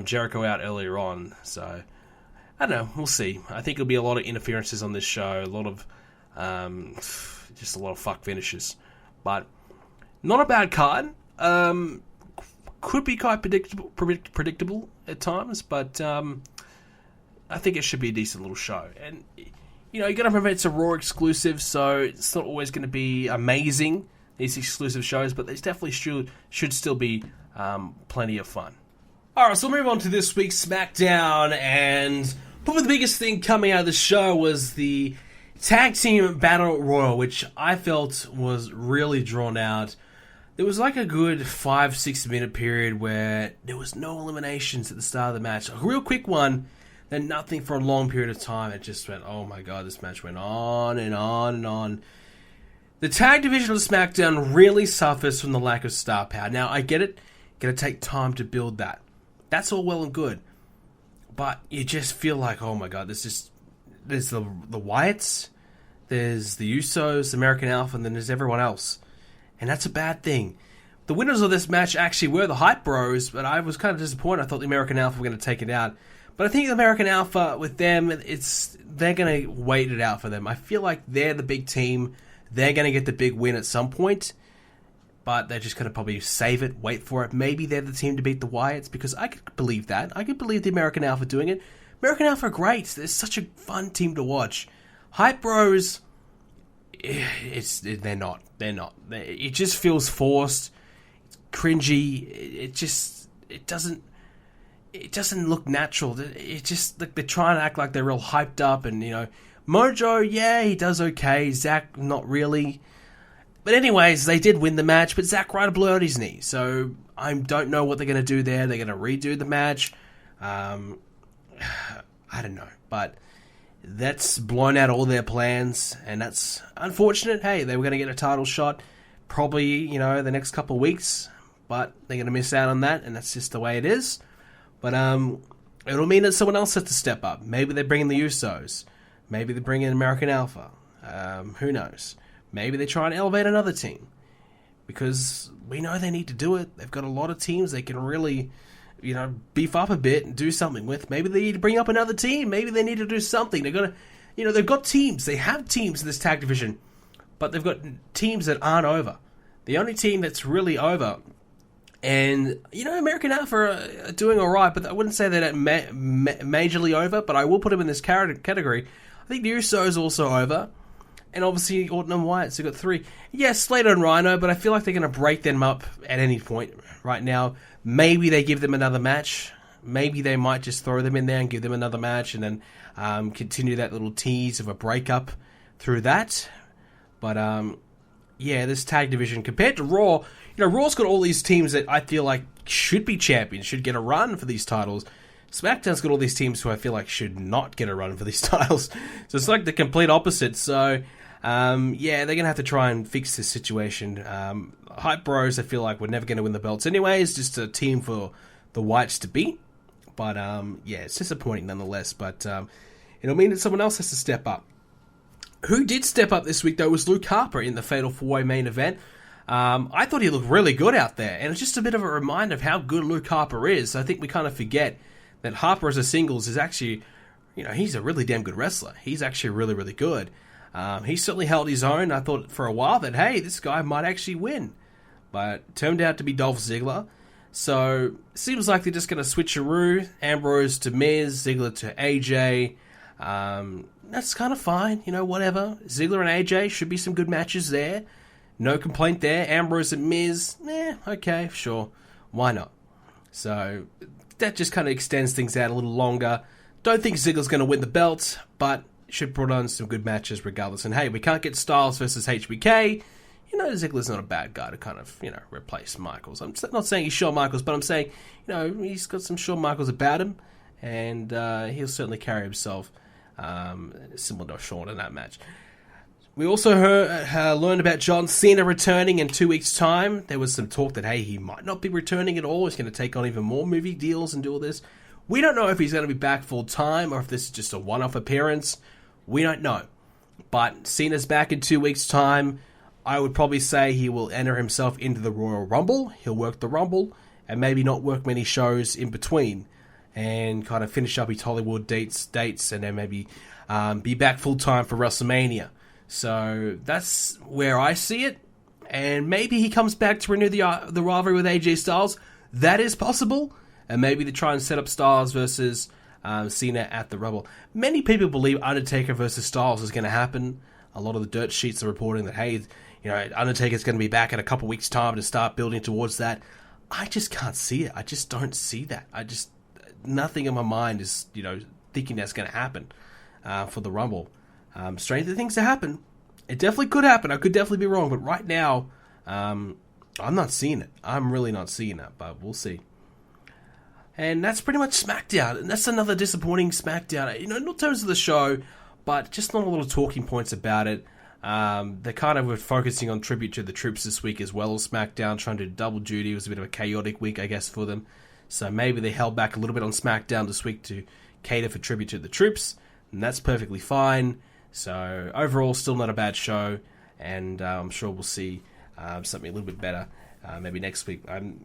Jericho out earlier on. So I don't know. We'll see. I think there'll be a lot of interferences on this show. A lot of just a lot of fuck finishes. But not a bad card. Could be quite predictable at times, but I think it should be a decent little show. And you got to remember it's a Raw exclusive, so it's not always going to be amazing, these exclusive shows, but there's definitely should still be plenty of fun. Alright, so we'll move on to this week's SmackDown, and probably the biggest thing coming out of the show was the Tag Team Battle Royal, which I felt was really drawn out. There was like a good 5-6 minute period where there was no eliminations at the start of the match. A real quick one, then nothing for a long period of time. It just went, oh my god, this match went on and on and on. The tag division of SmackDown really suffers from the lack of star power. Now, I get it. Gonna take time to build that. That's all well and good. But you just feel like, oh my god, there's the Wyatts, there's the Usos, American Alpha, and then there's everyone else. And that's a bad thing. The winners of this match actually were the Hype Bros, but I was kind of disappointed. I thought the American Alpha were going to take it out. But I think the American Alpha, with them, they're going to wait it out for them. I feel like they're the big team. They're going to get the big win at some point. But they're just going to probably save it, wait for it. Maybe they're the team to beat the Wyatts, because I could believe that. I could believe the American Alpha doing it. American Alpha are great. They're such a fun team to watch. Hype Bros, they're not. It just feels forced. It's cringy. It doesn't look natural. It just like they're trying to act like they're real hyped up, and Mojo, yeah, he does okay. Zack, not really. But anyways, they did win the match, but Zack Ryder blew out his knee, so I don't know what they're going to do there. They're going to redo the match. I don't know, but that's blown out all their plans, and that's unfortunate. Hey, they were going to get a title shot probably, the next couple of weeks, but they're going to miss out on that, and that's just the way it is. But it'll mean that someone else has to step up. Maybe they bring in the Usos. Maybe they bring in American Alpha. Who knows? Maybe they try and elevate another team. Because we know they need to do it. They've got a lot of teams they can really, beef up a bit and do something with. Maybe they need to bring up another team. Maybe they need to do something. They've got to, they've got teams. They have teams in this tag division. But they've got teams that aren't over. The only team that's really over, and, American Alpha are doing alright, but I wouldn't say they're majorly over, but I will put them in this category. I think the Usos are also over. And obviously, Orton and Wyatt, so you've got 3. Yes, Slater and Rhino, but I feel like they're going to break them up at any point right now. Maybe they give them another match. Maybe they might just throw them in there and give them another match and then continue that little tease of a breakup through that. But, this tag division, compared to Raw, Raw's got all these teams that I feel like should be champions, should get a run for these titles. SmackDown's got all these teams who I feel like should not get a run for these titles. So it's like the complete opposite. So, they're going to have to try and fix this situation. Hype Bros, I feel like, we're never going to win the belts anyway. It's just a team for the Whites to beat. But, it's disappointing nonetheless. But it'll mean that someone else has to step up. Who did step up this week, though, was Luke Harper in the Fatal 4-Way main event. I thought he looked really good out there. And it's just a bit of a reminder of how good Luke Harper is. I think we kind of forget that Harper as a singles is actually, he's a really damn good wrestler. He's actually really, really good. He certainly held his own. I thought for a while that, hey, this guy might actually win. But it turned out to be Dolph Ziggler. So, it seems like they're just going to switcheroo. Ambrose to Miz, Ziggler to AJ. That's kind of fine, whatever. Ziggler and AJ should be some good matches there. No complaint there. Ambrose and Miz, okay, sure. Why not? So, that just kind of extends things out a little longer. Don't think Ziggler's going to win the belt, but should put on some good matches regardless. And hey, we can't get Styles versus HBK. Ziggler's not a bad guy to kind of, replace Michaels. I'm not saying he's Shawn Michaels, but I'm saying, he's got some Shawn Michaels about him, and he'll certainly carry himself similar to Shawn in that match. We also learned about John Cena returning in 2 weeks' time. There was some talk that, hey, he might not be returning at all. He's going to take on even more movie deals and do all this. We don't know if he's going to be back full-time or if this is just a one-off appearance. We don't know. But Cena's back in 2 weeks' time. I would probably say he will enter himself into the Royal Rumble. He'll work the Rumble and maybe not work many shows in between and kind of finish up his Hollywood dates and then maybe be back full-time for WrestleMania. So that's where I see it. And maybe he comes back to renew the rivalry with AJ Styles. That is possible. And maybe they try and set up Styles versus Cena at the Rumble. Many people believe Undertaker versus Styles is going to happen. A lot of the dirt sheets are reporting that, hey, Undertaker's going to be back in a couple weeks' time to start building towards that. I just can't see it. I just don't see that. Nothing in my mind is, thinking that's going to happen for the Rumble. Stranger things to happen. It definitely could happen. I could definitely be wrong. But right now, I'm not seeing it. I'm really not seeing that. But we'll see. And that's pretty much SmackDown. And that's another disappointing SmackDown. In terms of the show, but just not a lot of talking points about it. They kind of were focusing on tribute to the troops this week as well as SmackDown, trying to do double duty. It was a bit of a chaotic week, I guess, for them. So maybe they held back a little bit on SmackDown this week to cater for tribute to the troops. And that's perfectly fine. So overall, still not a bad show. And I'm sure we'll see something a little bit better maybe next week.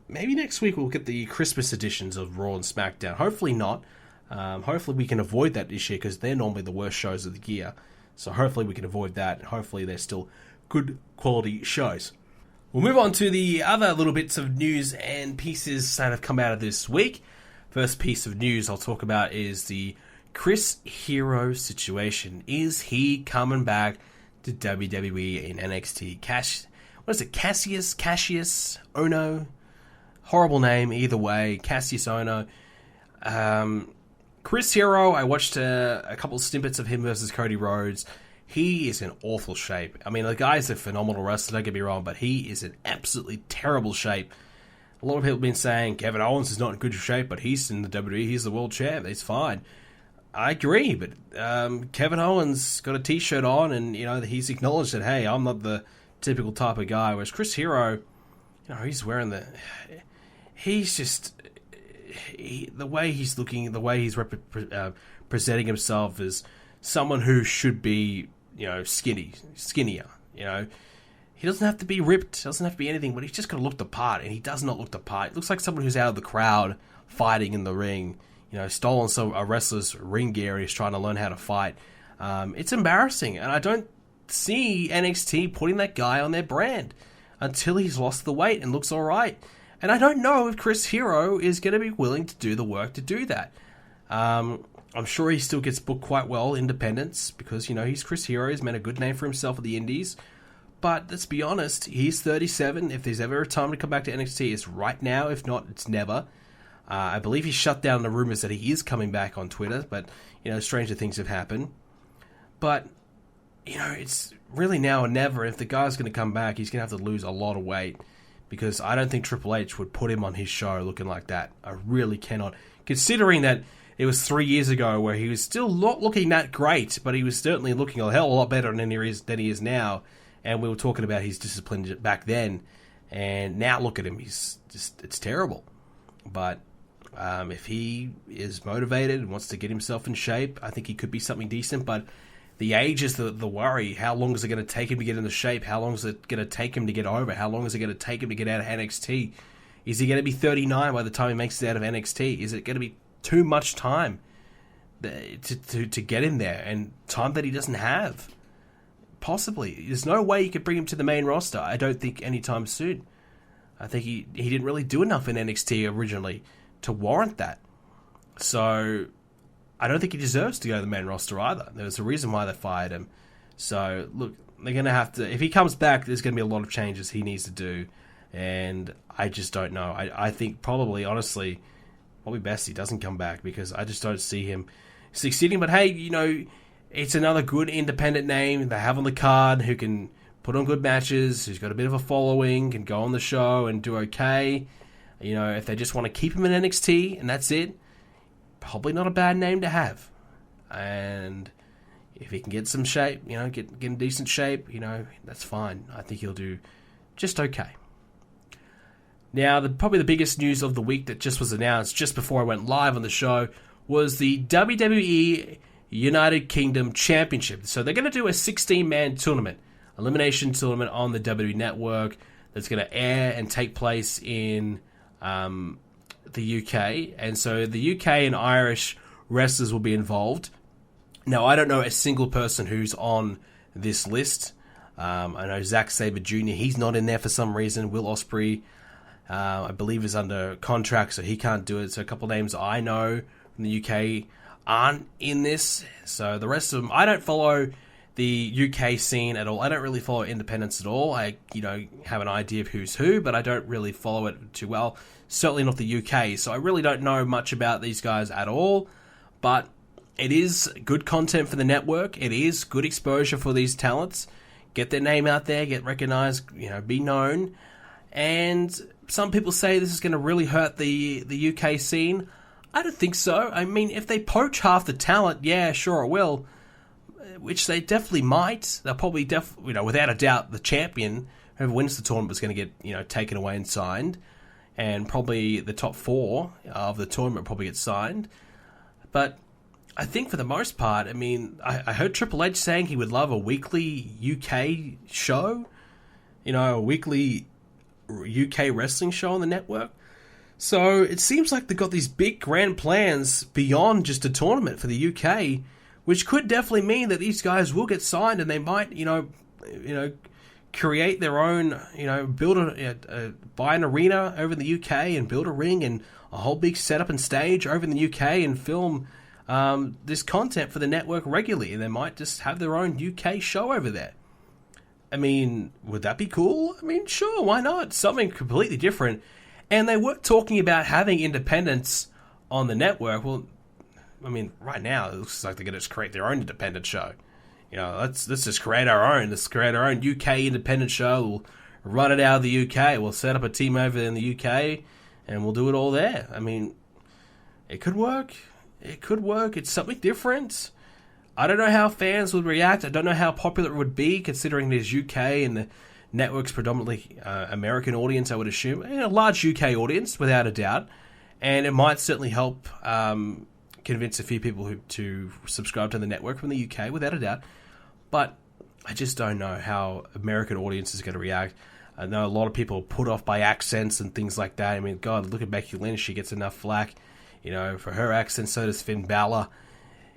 Maybe next week we'll get the Christmas editions of Raw and SmackDown. Hopefully not. Hopefully we can avoid that this year because they're normally the worst shows of the year. So hopefully we can avoid that. And hopefully they're still good quality shows. We'll move on to the other little bits of news and pieces that have come out of this week. First piece of news I'll talk about is the Chris Hero situation. Is he coming back to WWE in NXT? Cassius Ono? Horrible name either way. Cassius Ono. Chris Hero, I watched a couple snippets of him versus Cody Rhodes. He is in awful shape. I mean, the guy's a phenomenal wrestler, don't get me wrong, but he is in absolutely terrible shape. A lot of people have been saying Kevin Owens is not in good shape, but he's in the WWE, he's the world champ, he's fine. I agree, but Kevin Owens got a t-shirt on and, he's acknowledged that, hey, I'm not the typical type of guy, whereas Chris Hero, he's wearing he's just, the way he's looking, the way he's presenting himself as someone who should be, skinnier, He doesn't have to be ripped, doesn't have to be anything, but he's just got to look the part, and he does not look the part. He looks like someone who's out of the crowd fighting in the ring, stolen a wrestler's ring gear and he's trying to learn how to fight. It's embarrassing, and I don't see NXT putting that guy on their brand until he's lost the weight and looks alright. And I don't know if Chris Hero is going to be willing to do the work to do that. I'm sure he still gets booked quite well, independents, because, he's Chris Hero. He's made a good name for himself at the Indies. But let's be honest, he's 37. If there's ever a time to come back to NXT, it's right now. If not, it's never. I believe he shut down the rumors that he is coming back on Twitter, but, stranger things have happened. But, it's really now or never. If the guy's going to come back, he's going to have to lose a lot of weight, because I don't think Triple H would put him on his show looking like that. I really cannot. Considering that it was 3 years ago where he was still not looking that great, but he was certainly looking a hell of a lot better than he is now. And we were talking about his discipline back then, and now look at him. It's terrible. But if he is motivated and wants to get himself in shape, I think he could be something decent. But the age is the worry. How long is it going to take him to get into shape? How long is it going to take him to get over? How long is it going to take him to get out of NXT? Is he going to be 39 by the time he makes it out of NXT? Is it going to be too much time to get him there, and time that he doesn't have? Possibly. There's no way you could bring him to the main roster, I don't think, anytime soon. I think he didn't really do enough in NXT originally to warrant that. So I don't think he deserves to go to the main roster either. There's a reason why they fired him. So, look, they're going to have to... If he comes back, there's going to be a lot of changes he needs to do. And I just don't know. I think probably, honestly, probably best he doesn't come back, because I just don't see him succeeding. But hey, it's another good independent name they have on the card who can put on good matches, who's got a bit of a following, can go on the show and do okay. If they just want to keep him in NXT and that's it, probably not a bad name to have. And if he can get some shape, get in decent shape, that's fine. I think he'll do just okay. Now, probably the biggest news of the week that just was announced just before I went live on the show was the WWE United Kingdom Championship. So they're going to do a 16-man tournament, elimination tournament on the WWE Network that's going to air and take place in the UK. And so the UK and Irish wrestlers will be involved. Now, I don't know a single person who's on this list. I know Zack Sabre Jr., he's not in there for some reason. Will Ospreay, I believe, is under contract, so he can't do it. So a couple names I know from the UK aren't in this. So the rest of them, I don't follow the UK scene at all. I don't really follow independents at all. I, have an idea of who's who, but I don't really follow it too well. Certainly not the UK. So I really don't know much about these guys at all. But it is good content for the network. It is good exposure for these talents. Get their name out there, get recognized, be known. And some people say this is going to really hurt the UK scene. I don't think so. I mean, if they poach half the talent, yeah, sure it will. Which they definitely might. They'll probably, without a doubt, the champion, whoever wins the tournament, is going to get, taken away and signed. And probably the top 4 of the tournament probably get signed. But I think for the most part, I mean, I heard Triple H saying he would love a weekly UK show. A weekly UK wrestling show on the network. So it seems like they've got these big grand plans beyond just a tournament for the UK, which could definitely mean that these guys will get signed, and they might, create their own, buy an arena over in the UK and build a ring and a whole big setup and stage over in the UK and film this content for the network regularly. And they might just have their own UK show over there. I mean, would that be cool? I mean, sure, why not? Something completely different. And they were talking about having independents on the network. Well, I mean, right now, it looks like they're going to just create their own independent show. Let's just create our own. Let's create our own UK independent show. We'll run it out of the UK. We'll set up a team over in the UK, and we'll do it all there. I mean, it could work. It could work. It's something different. I don't know how fans would react. I don't know how popular it would be, considering there's UK and the network's predominantly American audience, I would assume, and a large UK audience, without a doubt, and it might certainly help convince a few people to subscribe to the network from the UK, without a doubt. But I just don't know how American audience is going to react. I know a lot of people are put off by accents and things like that. I mean, God, look at Becky Lynch. She gets enough flack, for her accent. So does Finn Balor.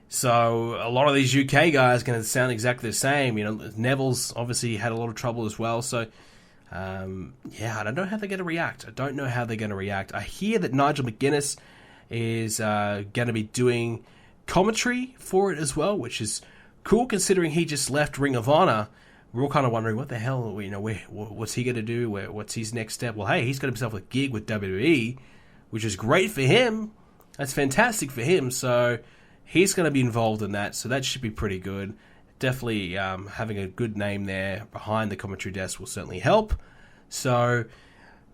So a lot of these UK guys are going to sound exactly the same. Neville's obviously had a lot of trouble as well. So, I don't know how they're going to react. I hear that Nigel McGuinness is going to be doing commentary for it as well, which is cool considering he just left Ring of Honor. We're all kind of wondering what the hell, what's he going to do? What's his next step? Well, hey, he's got himself a gig with WWE, which is great for him. That's fantastic for him. So he's going to be involved in that. So that should be pretty good. Definitely having a good name there behind the commentary desk will certainly help. So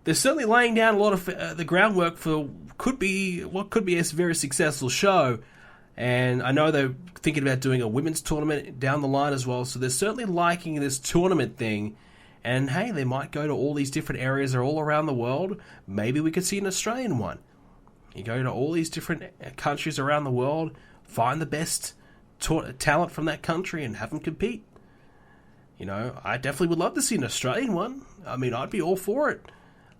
they're certainly laying down a lot of the groundwork for what could be a very successful show. And I know they're thinking about doing a women's tournament down the line as well. So they're certainly liking this tournament thing. And hey, they might go to all these different areas. They're all around the world. Maybe we could see an Australian one. You go to all these different countries around the world, find the best talent from that country and have them compete. I definitely would love to see an Australian one. I mean, I'd be all for it.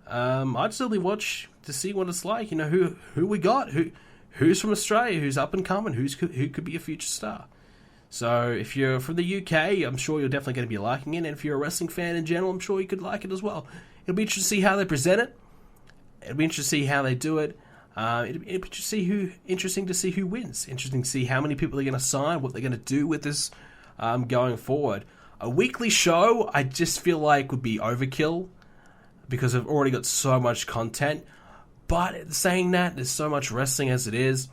I'd certainly watch to see what it's like. Who we got, who's from Australia, who's up and coming, who could be a future star. So if you're from the UK, I'm sure you're definitely going to be liking it. And if you're a wrestling fan in general, I'm sure you could like it as well. It'll be interesting to see how they present it. It'll be interesting to see how they do it. It'll be interesting to see who wins. Interesting to see how many people they're going to sign, what they're going to do with this going forward. A weekly show, I just feel like would be overkill because I've already got so much content. But saying that, there's so much wrestling as it is.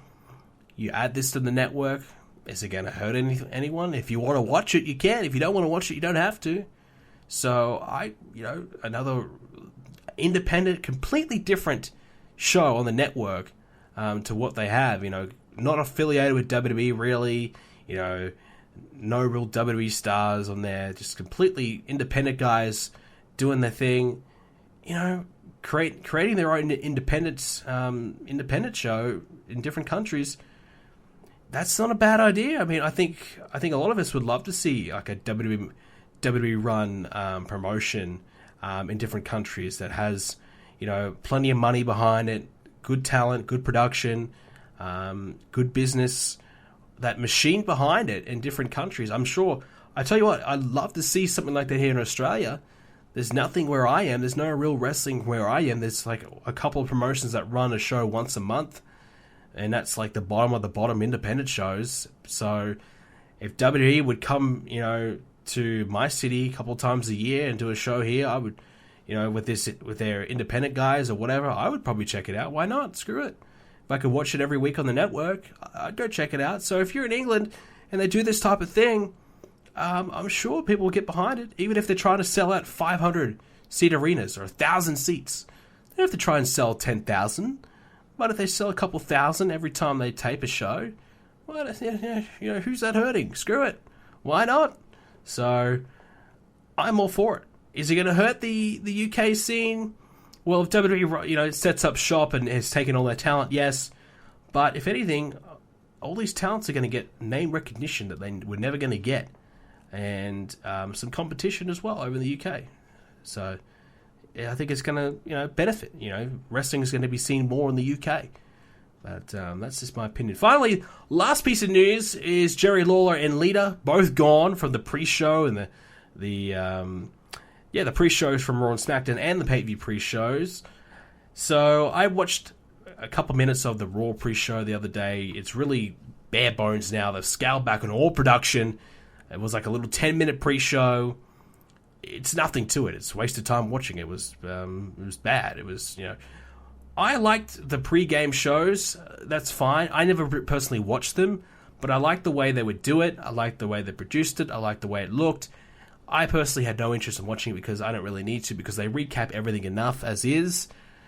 You add this to the network, is it going to hurt anyone? If you want to watch it, you can. If you don't want to watch it, you don't have to. So another independent, completely different show on the network to what they have. Not affiliated with WWE really. No real WWE stars on there. Just completely independent guys doing their thing. Creating their own independent show in different countries. That's not a bad idea. I mean, I think a lot of us would love to see like a WWE run promotion in different countries that has plenty of money behind it, good talent, good production, good business, that machine behind it in different countries. I'm sure. I tell you what, I'd love to see something like that here in Australia. There's nothing where I am. There's no real wrestling where I am. There's like a couple of promotions that run a show once a month, and that's like the bottom of the bottom independent shows. So if WWE would come, to my city a couple of times a year and do a show here, I would, with their independent guys or whatever, I would probably check it out. Why not? Screw it. If I could watch it every week on the network, I'd go check it out. So if you're in England and they do this type of thing, I'm sure people will get behind it, even if they're trying to sell out 500-seat arenas or 1,000 seats. They don't have to try and sell 10,000, but if they sell a couple thousand every time they tape a show, well, who's that hurting? Screw it. Why not? So I'm all for it. Is it going to hurt the UK scene? Well, if WWE, sets up shop and has taken all their talent, yes. But if anything, all these talents are going to get name recognition that they were never going to get. And some competition as well over in the UK. So I think it's going to benefit. Wrestling is going to be seen more in the UK. But that's just my opinion. Finally, last piece of news is Jerry Lawler and Lita both gone from the pre-show and the pre-shows from Raw and SmackDown and the pay-per-view pre-shows. So I watched a couple minutes of the Raw pre-show the other day. It's really bare bones now. They've scaled back on all production. It was like a little 10-minute pre-show. It's nothing to it. It's a waste of time watching it. It was bad. It was, I liked the pre-game shows. That's fine. I never personally watched them, but I liked the way they would do it. I liked the way they produced it. I liked the way it looked. I personally had no interest in watching it because I don't really need to, because they recap everything enough as is.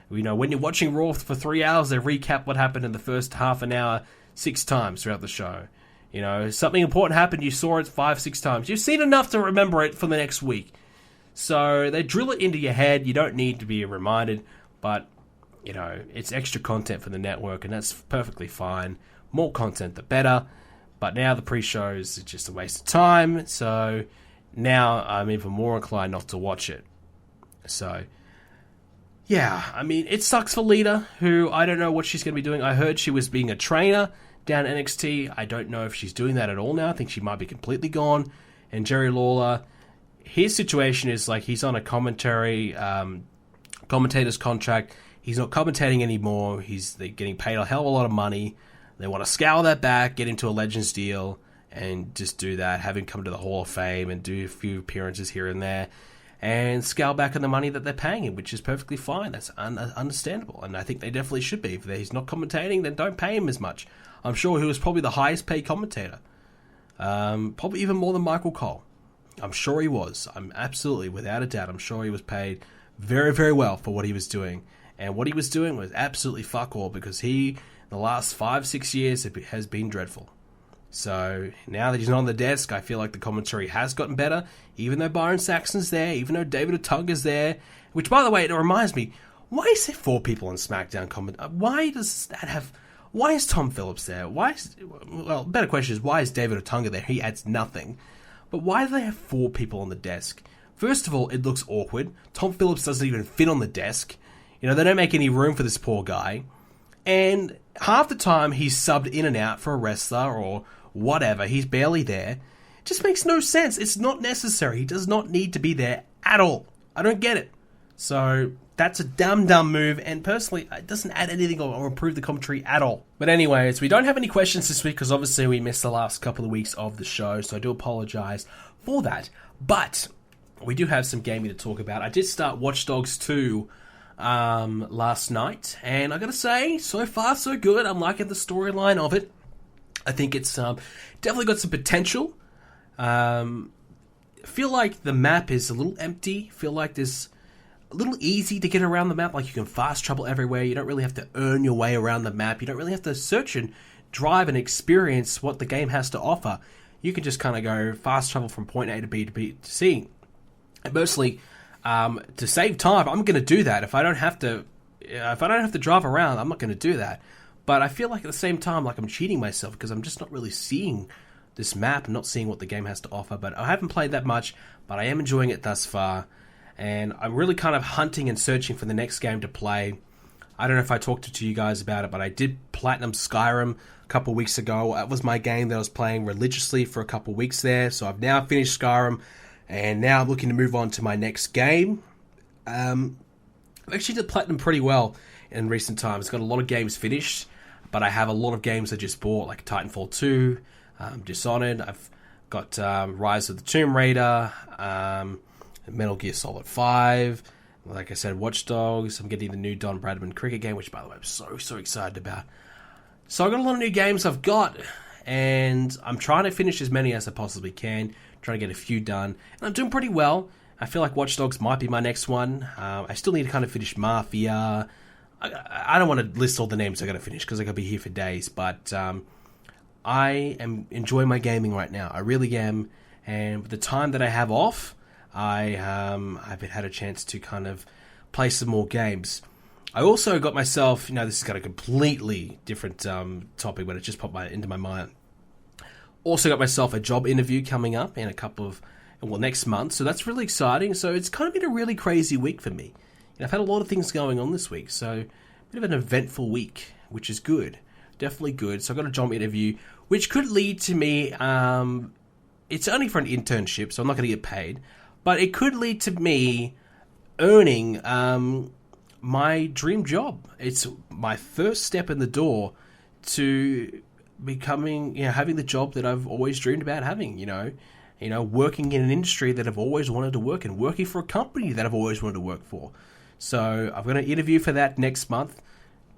When you're watching Raw for 3 hours, they recap what happened in the first half an hour 6 times throughout the show. Something important happened, you saw it 5-6 times. You've seen enough to remember it for the next week. So they drill it into your head. You don't need to be reminded, but, you know, it's extra content for the network, and that's perfectly fine. More content, the better. But now the pre-shows are just a waste of time, so now I'm even more inclined not to watch it. So, yeah, I mean, it sucks for Lita, who I don't know what she's going to be doing. I heard she was being a trainer down at NXT. I don't know if she's doing that at all now. I think she might be completely gone. And Jerry Lawler, his situation is like he's on a commentator's contract. He's not commentating anymore. They're getting paid a hell of a lot of money. They want to scale that back, get into a Legends deal, and just do that, have him come to the Hall of Fame and do a few appearances here and there, and scale back on the money that they're paying him, which is perfectly fine. That's understandable, and I think they definitely should be. If he's not commentating, then don't pay him as much. I'm sure he was probably the highest paid commentator, probably even more than Michael Cole. I'm sure he was. I'm absolutely, without a doubt, I'm sure he was paid very, very well for what he was doing. And what he was doing was absolutely fuck all, because the last 5-6 years has been dreadful. So now that he's not on the desk, I feel like the commentary has gotten better, even though Byron Saxton's there, even though David Otunga's there, which, by the way, it reminds me, why is there 4 people on SmackDown comment? Why is Tom Phillips there? Better question is, why is David Otunga there? He adds nothing. But why do they have 4 people on the desk? First of all, it looks awkward. Tom Phillips doesn't even fit on the desk. You know, they don't make any room for this poor guy. And half the time he's subbed in and out for a wrestler or whatever. He's barely there. It just makes no sense. It's not necessary. He does not need to be there at all. I don't get it. So that's a dumb move, and personally, it doesn't add anything or improve the commentary at all. But anyways, we don't have any questions this week because obviously we missed the last couple of weeks of the show, so I do apologize for that. But we do have some gaming to talk about. I did start Watch Dogs 2 last night, and I gotta say, so far so good. I'm liking the storyline of it. I think it's definitely got some potential. Feel like the map is a little empty. Feel like there's a little easy to get around the map. Like, you can fast travel everywhere. You don't really have to earn your way around the map. You don't really have to search and drive and experience what the game has to offer. You can just kind of go fast travel from point A to B to C. And mostly, to save time, I'm going to do that. If I don't have to drive around, I'm not going to do that. But I feel like at the same time, like I'm cheating myself because I'm just not really seeing this map and not seeing what the game has to offer. But I haven't played that much, but I am enjoying it thus far. And I'm really kind of hunting and searching for the next game to play. I don't know if I talked to you guys about it, but I did Platinum Skyrim a couple weeks ago. That was my game that I was playing religiously for a couple weeks there. So I've now finished Skyrim, and now I'm looking to move on to my next game. I've actually did Platinum pretty well in recent times. Got a lot of games finished, but I have a lot of games I just bought, like Titanfall 2, Dishonored. I've got Rise of the Tomb Raider, Metal Gear Solid 5, like I said, Watch Dogs. I'm getting the new Don Bradman cricket game, which, by the way, I'm so excited about. So I've got a lot of new games I've got, and I'm trying to finish as many as I possibly can, trying to get a few done, and I'm doing pretty well. I feel like Watch Dogs might be my next one. I still need to kind of finish Mafia. I don't want to list all the names I got to finish because I got to be here for days, but I am enjoying my gaming right now. I really am, and with the time that I have off, I've had a chance to kind of play some more games. I also got myself, this has got a completely different topic, but it just popped into my mind. Also got myself a job interview coming up in next month, so that's really exciting. So it's kind of been a really crazy week for me. I've had a lot of things going on this week, so a bit of an eventful week, which is good. Definitely good. So I got a job interview, which could lead to me, it's only for an internship, so I'm not going to get paid, but it could lead to me earning my dream job. It's my first step in the door to becoming, having the job that I've always dreamed about having, working in an industry that I've always wanted to work in, working for a company that I've always wanted to work for. So I've got an interview for that next month.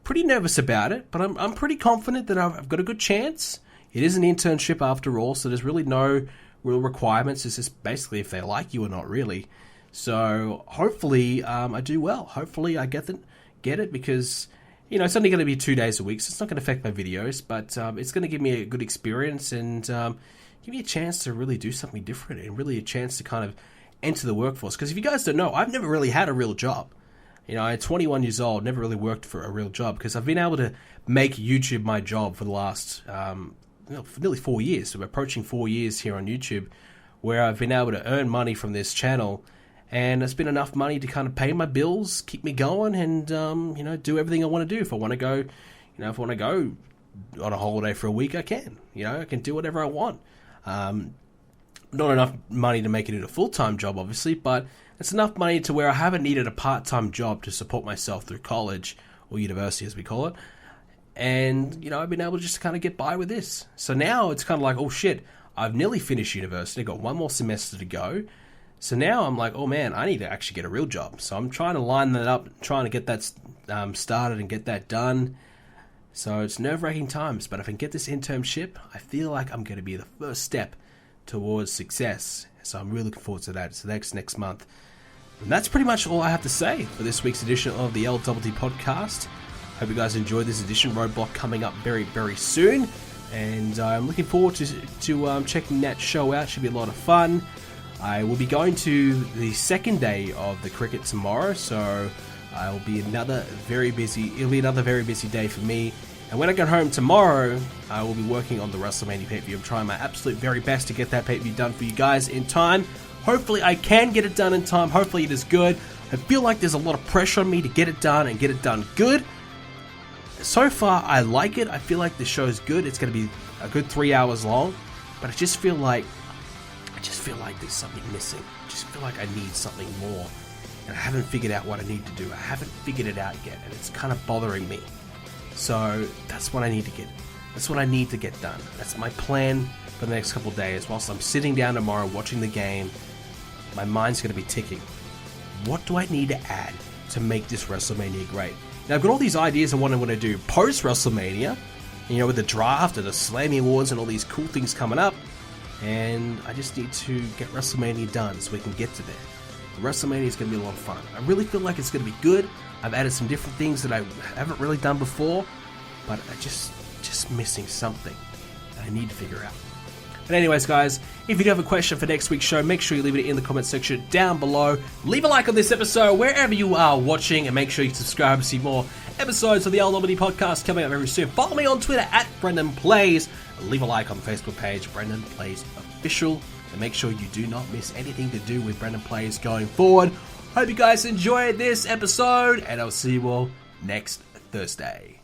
Pretty nervous about it, but I'm pretty confident that I've got a good chance. It is an internship after all, so there's really no real requirements. It's just basically if they like you or not, really. So hopefully I do well. Hopefully I get it because it's only going to be 2 days a week, so it's not going to affect my videos, but it's going to give me a good experience and give me a chance to really do something different and really a chance to kind of enter the workforce. Because if you guys don't know, I've never really had a real job. You know, I'm 21 years old, never really worked for a real job because I've been able to make YouTube my job for the last for nearly 4 years. So we're approaching 4 years here on YouTube where I've been able to earn money from this channel, and it's been enough money to kind of pay my bills, keep me going, and do everything I want to do. If I want to go, on a holiday for a week, I can. I can do whatever I want. Not enough money to make it into a full-time job, obviously, but it's enough money to where I haven't needed a part-time job to support myself through college, or university as we call it. And, I've been able to just kind of get by with this. So now it's kind of like, oh shit, I've nearly finished university, got one more semester to go. So now I'm like, oh man, I need to actually get a real job. So I'm trying to line that up, trying to get that started and get that done. So it's nerve-wracking times, but if I can get this internship, I feel like I'm going to be the first step towards success. So I'm really looking forward to that. It's next month. And that's pretty much all I have to say for this week's edition of the LTT Podcast. Hope you guys enjoyed this edition. Roadblock coming up very, very soon. And I'm looking forward to checking that show out. Should be a lot of fun. I will be going to the second day of the cricket tomorrow, so it'll be another very busy day for me. And when I get home tomorrow, I will be working on the WrestleMania pay-per-view. I'm trying my absolute very best to get that pay-per-view done for you guys in time. Hopefully I can get it done in time. Hopefully it is good. I feel like there's a lot of pressure on me to get it done and get it done good. So far, I like it. I feel like the show is good. It's going to be a good 3 hours long, but I just feel like there's something missing. I just feel like I need something more, and I haven't figured out what I need to do. I haven't figured it out yet, and it's kind of bothering me. So that's what I need to get. That's what I need to get done. That's my plan for the next couple of days. Whilst I'm sitting down tomorrow watching the game, my mind's going to be ticking. What do I need to add to make this WrestleMania great? Now, I've got all these ideas of what I want to do post-WrestleMania, with the draft and the Slammy Awards and all these cool things coming up, and I just need to get WrestleMania done so we can get to there. WrestleMania is going to be a lot of fun. I really feel like it's going to be good. I've added some different things that I haven't really done before, but I just missing something that I need to figure out. But anyways, guys, if you do have a question for next week's show, make sure you leave it in the comment section down below. Leave a like on this episode wherever you are watching, and make sure you subscribe to see more episodes of the LTT Podcast coming up very soon. Follow me on Twitter at BrendenPlayz. Leave a like on the Facebook page, BrendenPlayz Official, and make sure you do not miss anything to do with BrendenPlayz going forward. Hope you guys enjoyed this episode, and I'll see you all next Thursday.